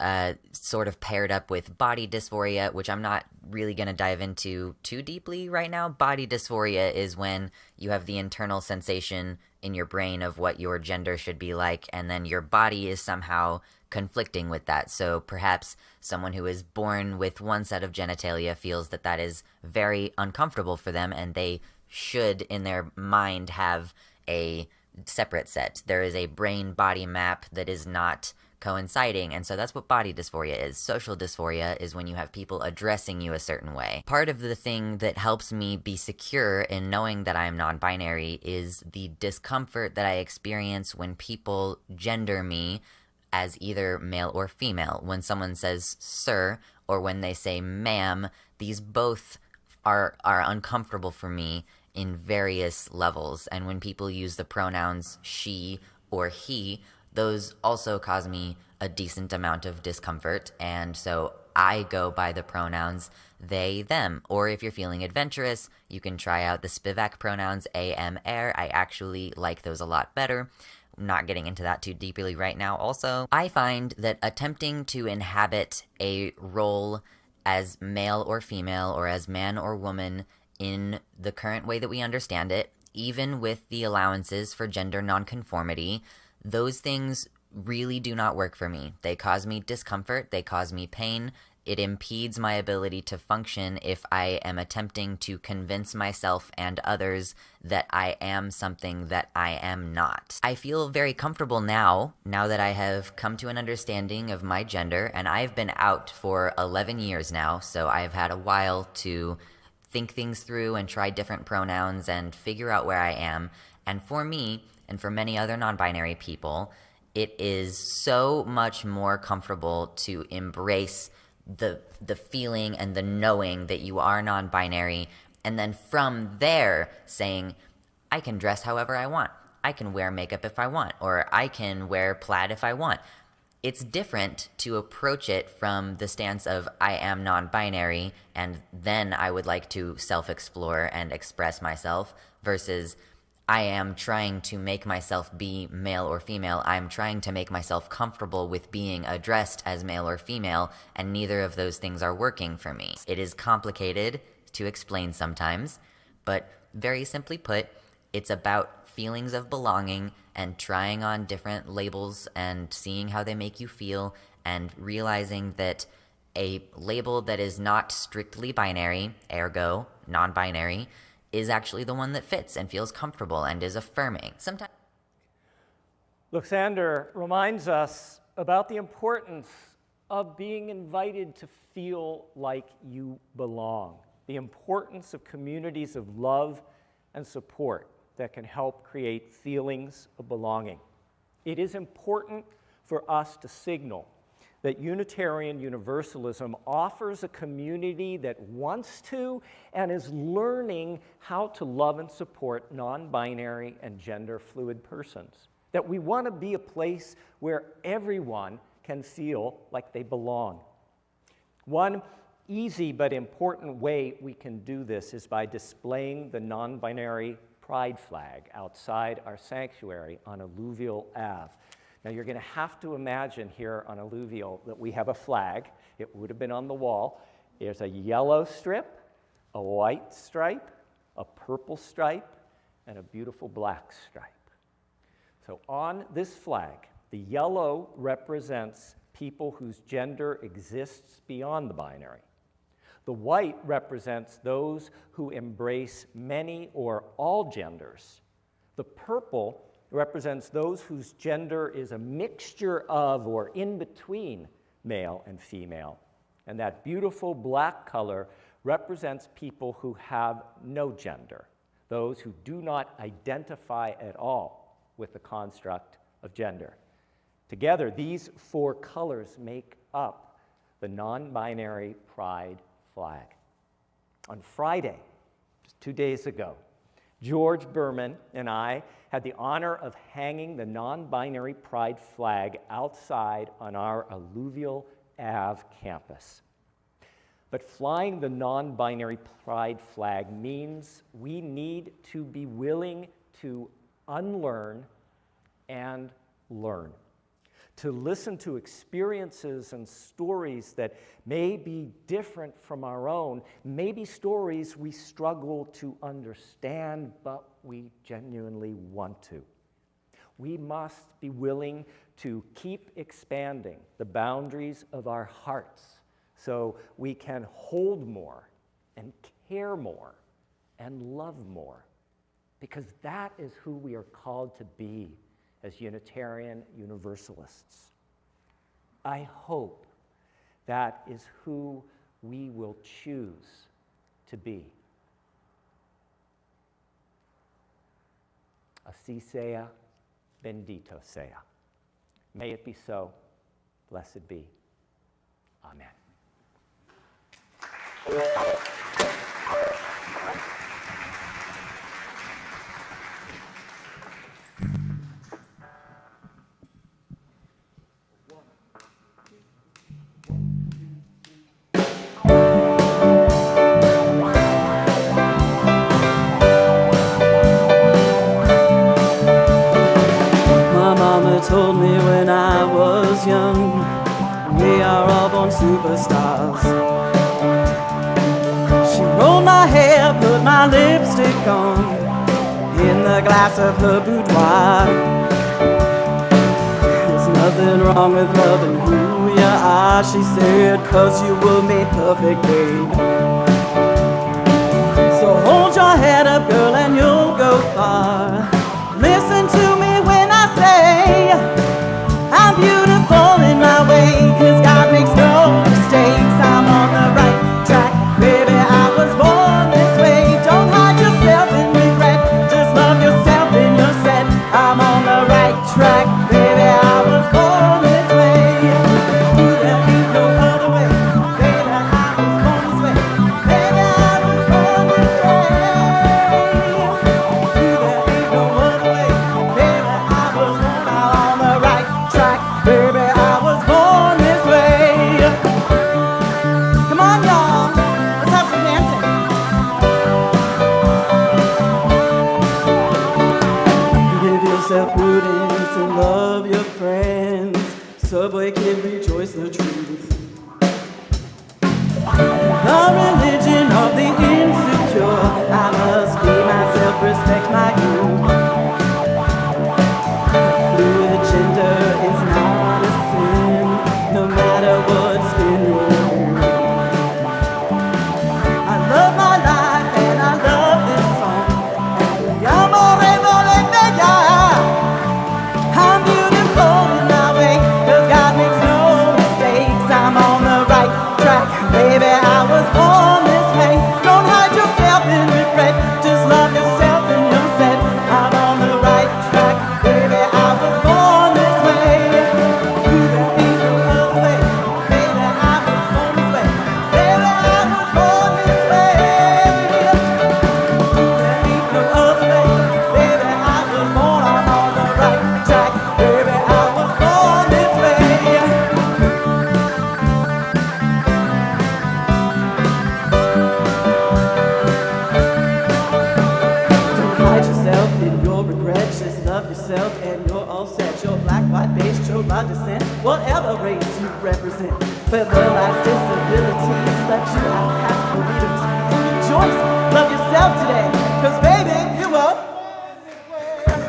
sort of paired up with body dysphoria, which I'm not really going to dive into too deeply right now. Body dysphoria is when you have the internal sensation in your brain of what your gender should be like, and then your body is somehow conflicting with that. So perhaps someone who is born with one set of genitalia feels that that is very uncomfortable for them, and they should, in their mind, have a separate set. There is a brain-body map that is not coinciding, and so that's what body dysphoria is. Social dysphoria is when you have people addressing you a certain way. Part of the thing that helps me be secure in knowing that I'm non-binary is the discomfort that I experience when people gender me as either male or female. When someone says sir, or when they say ma'am, these both are uncomfortable for me in various levels. And when people use the pronouns she or he, those also cause me a decent amount of discomfort. And so I go by the pronouns they, them. Or if you're feeling adventurous, you can try out the Spivak pronouns am, er. I actually like those a lot better. I'm not getting into that too deeply right now. Also, I find that attempting to inhabit a role as male or female, or as man or woman in the current way that we understand it, even with the allowances for gender nonconformity, those things really do not work for me. They cause me discomfort, they cause me pain. It impedes my ability to function if I am attempting to convince myself and others that I am something that I am not. I feel very comfortable now that I have come to an understanding of my gender, and I've been out for 11 years now, so I've had a while to think things through and try different pronouns and figure out where I am. And for me, and for many other non-binary people, it is so much more comfortable to embrace the feeling and the knowing that you are non-binary, and then from there saying, I can dress however I want, I can wear makeup if I want, or I can wear plaid if I want. It's different to approach it from the stance of I am non-binary and then I would like to self-explore and express myself, versus I am trying to make myself be male or female. I'm trying to make myself comfortable with being addressed as male or female, and neither of those things are working for me. It is complicated to explain sometimes, but very simply put, it's about feelings of belonging and trying on different labels and seeing how they make you feel, and realizing that a label that is not strictly binary, ergo non-binary, is actually the one that fits and feels comfortable and is affirming. Sometimes. Luxander reminds us about the importance of being invited to feel like you belong, the importance of communities of love and support that can help create feelings of belonging. It is important for us to signal that Unitarian Universalism offers a community that wants to and is learning how to love and support non-binary and gender-fluid persons. That we want to be a place where everyone can feel like they belong. One easy but important way we can do this is by displaying the non-binary pride flag outside our sanctuary on Alluvial Ave. Now, you're going to have to imagine here on Alluvial that we have a flag. It would have been on the wall. There's a yellow strip, a white stripe, a purple stripe, and a beautiful black stripe. So on this flag, the yellow represents people whose gender exists beyond the binary. The white represents those who embrace many or all genders. The purple represents those whose gender is a mixture of or in between male and female. And that beautiful black color represents people who have no gender, those who do not identify at all with the construct of gender. Together, these four colors make up the non-binary pride flag. On Friday, just 2 days ago, George Berman and I had the honor of hanging the non-binary pride flag outside on our Alluvial Ave campus. But flying the non-binary pride flag means we need to be willing to unlearn and learn, to listen to experiences and stories that may be different from our own, maybe stories we struggle to understand, but we genuinely want to. We must be willing to keep expanding the boundaries of our hearts so we can hold more and care more and love more, because that is who we are called to be as Unitarian Universalists. I hope that is who we will choose to be. Así sea, bendito sea. May it be so, blessed be. Amen. Told me when I was young, we are all born superstars. She rolled my hair, put my lipstick on, in the glass of her boudoir. There's nothing wrong with loving who you are, she said, 'cause you were made perfect, babe. So hold your head up, girl, and you'll go far. Listen to me when I say I'm beautiful in my way, 'cause God makes no mistakes. I'm on the right track, baby, I was born this way. Don't hide yourself in regret, just love yourself in your set. I'm on the right track, baby, I was born this way. There ain't no other way, baby, I was born this way. Baby, I was born this way. There ain't no other way, baby, I was born on the right track. Baby, I was born this way. Come on, y'all. Let's have some dancing. Give yourself prudence and love your friends. Subway can rejoice the truth. The religion of the insecure. I must be myself, respect my youth. Fluid gender is not a sin, no matter what skin you're in. I love my life and I love this song. I'm beautiful in my way, 'cause God makes no mistakes. I'm on the right track, baby, I was born this way. Don't hide yourself in regret, just love yourself in your set. I'm on the right track, baby, I was born this way. There ain't no other way, baby, I was born this way. Baby, I was born this way. There ain't no other way, baby, I was born. I'm on the right track, baby, I was born this way. Don't hide yourself in your regrets, just love yourself and you're all set. You're black, white, beige, chola descent, whatever race you represent. Whether life's disabilities let you out half the freedom to rejoice. Love yourself today, 'cause baby, you were.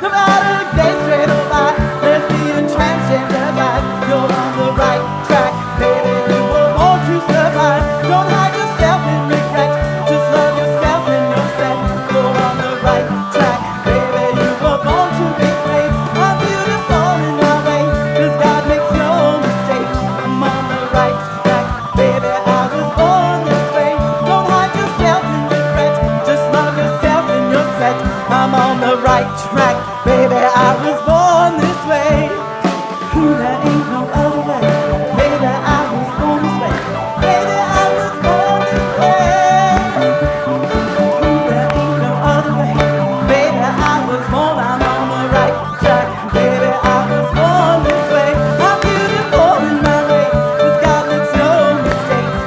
No matter gay, straight or bi, lesbian, transgender guy, you're on the right track, baby, you were born to survive. Don't hide yourself in regret, just love yourself in your set. You're on the right track, baby, you were born to be brave. I'm beautiful in my way, 'cause God makes no mistakes. I'm on the right track, baby, I was born this way. Don't hide yourself in regret, just love yourself in your set. I'm on the right track, baby, I was born this way. There ain't no other way, baby, I was born this way. Baby, I was born this way. There ain't no other way, baby, I was born. I'm on the right track, baby, I was born this way. I'm beautiful in my way, 'cause God makes no mistakes.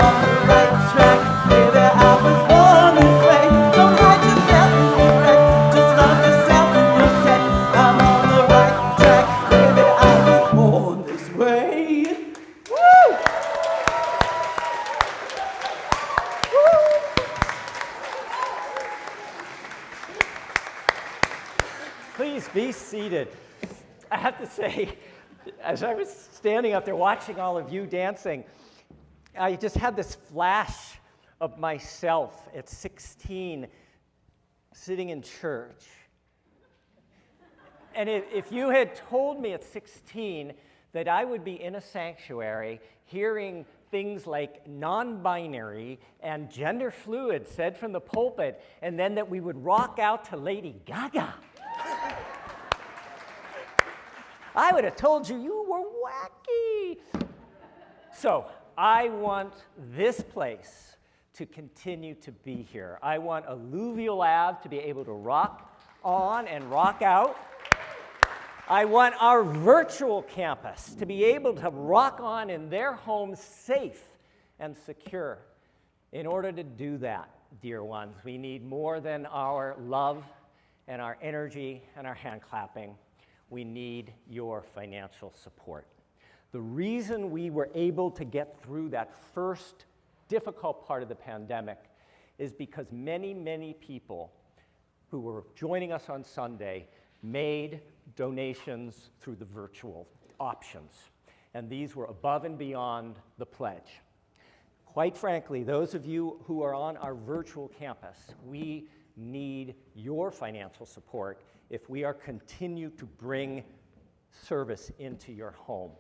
On the right track, baby, I was born this way. Don't hide yourself in regret, just love yourself in your set. I'm on the right track, baby, I was born this way. Woo! Please be seated. I have to say, as I was standing up there watching all of you dancing, I just had this flash of myself at 16 sitting in church. And if you had told me at 16 that I would be in a sanctuary hearing things like non-binary and gender fluid said from the pulpit, and then that we would rock out to Lady Gaga, I would have told you you were wacky. So I want this place to continue to be here. I want Alluvial Ave to be able to rock on and rock out. I want our virtual campus to be able to rock on in their homes safe and secure. In order to do that, dear ones, we need more than our love and our energy and our hand clapping. We need your financial support. The reason we were able to get through that first difficult part of the pandemic is because many, many people who were joining us on Sunday made donations through the virtual options. And these were above and beyond the pledge. Quite frankly, those of you who are on our virtual campus, we need your financial support if we are continue to bring service into your home.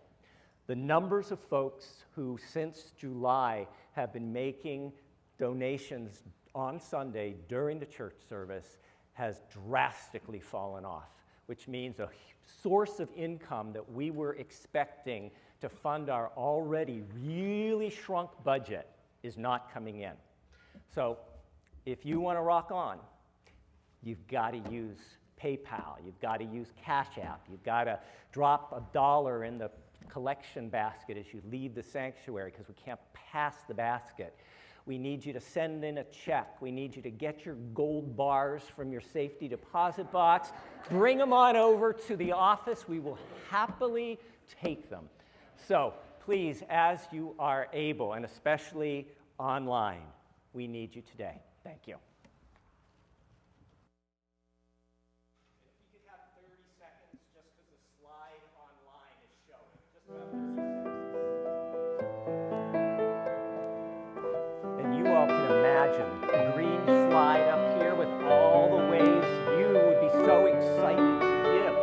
The numbers of folks who since July have been making donations on Sunday during the church service has drastically fallen off, which means a source of income that we were expecting to fund our already really shrunk budget is not coming in. So if you want to rock on, you've got to use PayPal, you've got to use Cash App, you've got to drop $1 in the collection basket as you leave the sanctuary because we can't pass the basket. We need you to send in a check. We need you to get your gold bars from your safety deposit box. Bring them on over to the office. We will happily take them. So please, as you are able, and especially online, we need you today. Thank you. If you could have 30 seconds just because the slide online is showing. Just about 30 seconds. And you all can imagine the green slide up here with all the ways you would be so excited to give.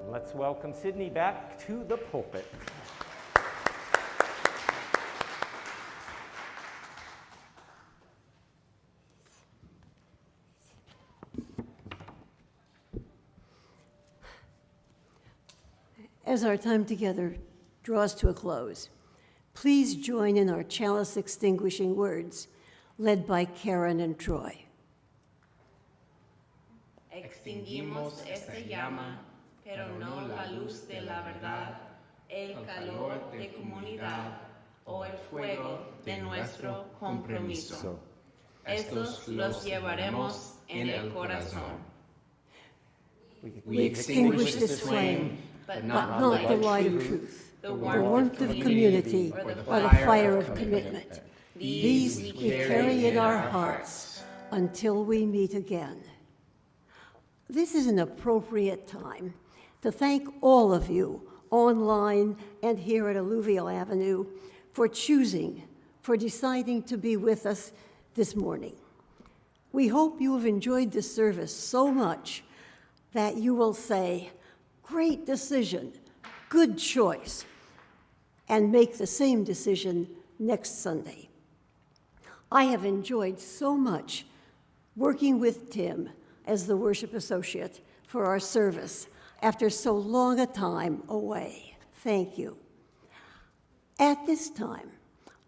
Let's welcome Sydney back to the pulpit. As our time together draws to a close, please join in our chalice extinguishing words, led by Karen and Troy. Extinguimos esta llama, pero no la luz de la verdad, el calor de comunidad o el fuego de nuestro compromiso. Estos los llevaremos en el corazón. We extinguish this flame, but not the light of truth, the warmth of community, or the fire of commitment. These we carry in our hearts until we meet again. This is an appropriate time to thank all of you online and here at Alluvial Avenue for deciding to be with us this morning. We hope you have enjoyed this service so much that you will say, "Great decision, good choice," and make the same decision next Sunday. I have enjoyed so much working with Tim as the worship associate for our service after so long a time away. Thank you. At this time,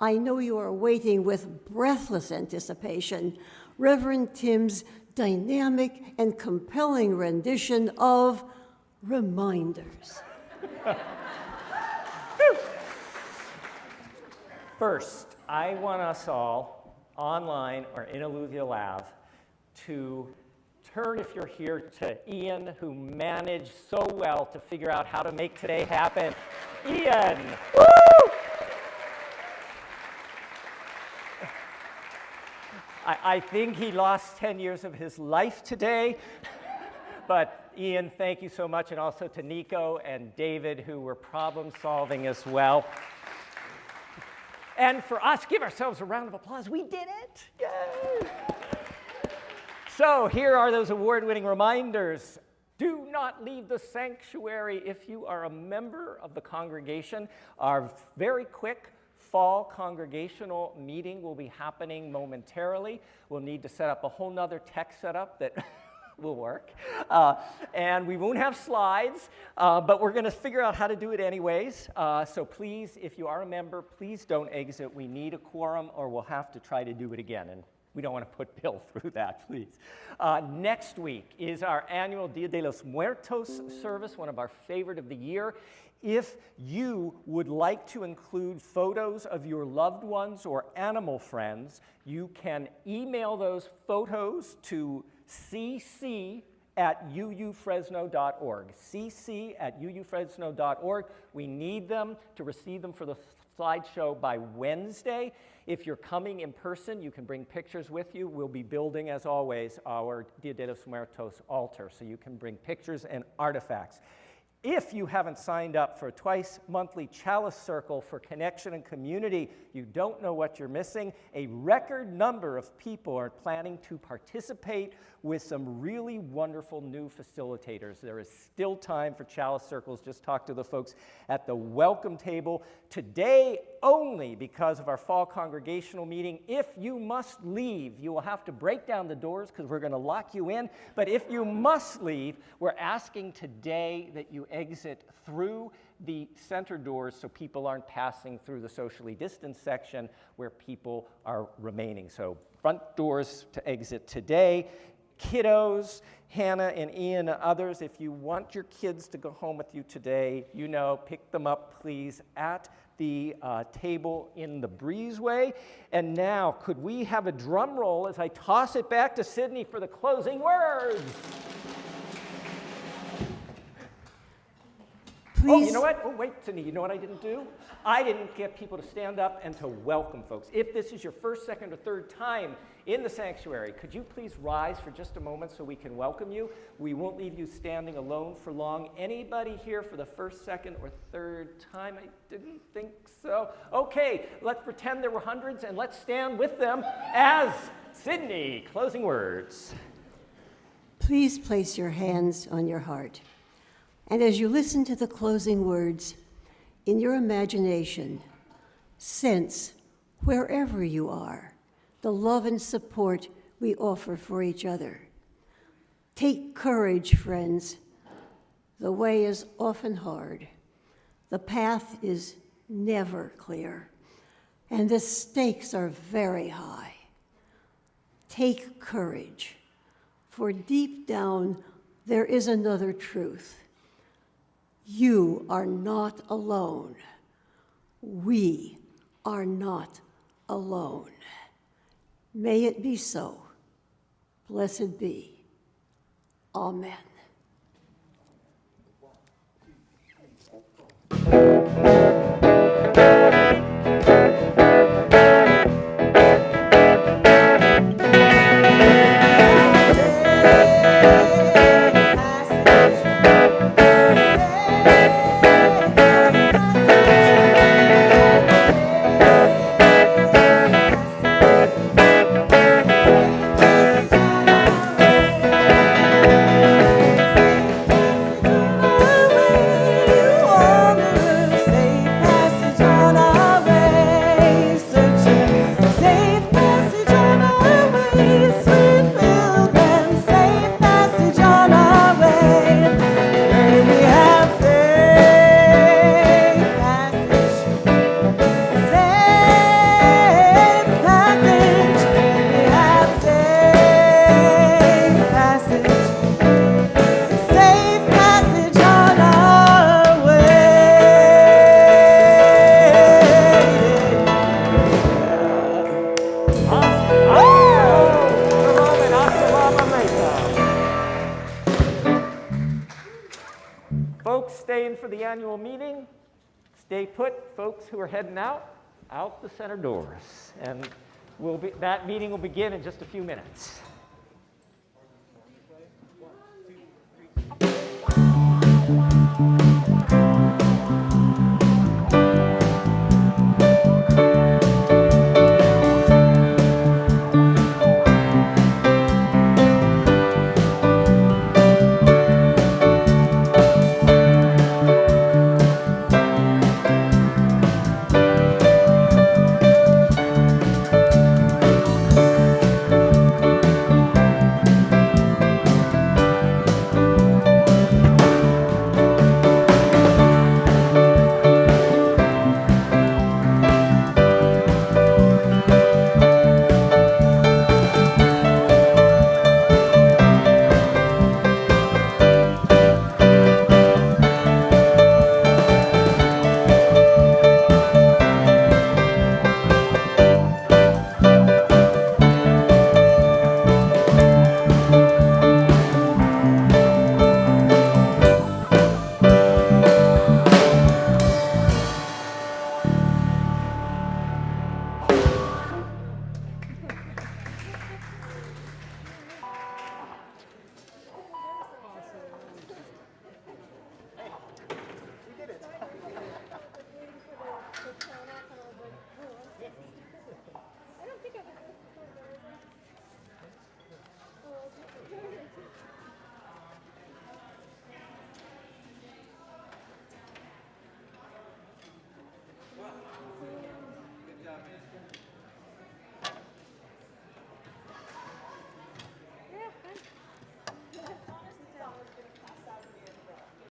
I know you are waiting with breathless anticipation Reverend Tim's dynamic and compelling rendition of Reminders. First, I want us all, online or in Alluvial Ave, to turn, if you're here, to Ian, who managed so well to figure out how to make today happen. Ian! Woo! I think he lost 10 years of his life today. But Ian, thank you so much, and also to Nico and David, who were problem solving as well. And for us, give ourselves a round of applause. We did it! Yay! So here are those award-winning reminders. Do not leave the sanctuary if you are a member of the congregation. Our very quick fall congregational meeting will be happening momentarily. We'll need to set up a whole nother tech setup that will work. And we won't have slides, but we're going to figure out how to do it anyways. So please, if you are a member, please don't exit. We need a quorum, or we'll have to try to do it again. And we don't want to put Bill through that, please. Next week is our annual Dia de los Muertos service, one of our favorite of the year. If you would like to include photos of your loved ones or animal friends, you can email those photos to cc@uufresno.org. cc@uufresno.org. We need them to receive them for the slideshow by Wednesday. If you're coming in person, you can bring pictures with you. We'll be building, as always, our Dia de los Muertos altar, so you can bring pictures and artifacts. If you haven't signed up for a twice-monthly Chalice Circle for connection and community, you don't know what you're missing. A record number of people are planning to participate with some really wonderful new facilitators. There is still time for Chalice Circles. Just talk to the folks at the welcome table. Today only, because of our fall congregational meeting, if you must leave, you will have to break down the doors because we're going to lock you in. But if you must leave, we're asking today that you exit through the center doors so people aren't passing through the socially distanced section where people are remaining. So front doors to exit today. Kiddos, Hannah and Ian and others, if you want your kids to go home with you today, you know, pick them up, please, at the table in the breezeway. And now, could we have a drum roll as I toss it back to Sydney for the closing words? Please. Oh, you know what? Oh, wait, Sydney, you know what I didn't do? I didn't get people to stand up and to welcome folks. If this is your first, second, or third time in the sanctuary, could you please rise for just a moment so we can welcome you? We won't leave you standing alone for long. Anybody here for the first, second, or third time? I didn't think so. Okay, let's pretend there were hundreds and let's stand with them as Sydney, closing words. Please place your hands on your heart. And as you listen to the closing words, in your imagination, sense, wherever you are, the love and support we offer for each other. Take courage, friends. The way is often hard. The path is never clear, and the stakes are very high. Take courage, for deep down there is another truth. You are not alone. We are not alone. May it be so. Blessed be. Amen. Folks staying for the annual meeting, stay put. Folks who are heading out the center doors. And that meeting will begin in just a few minutes.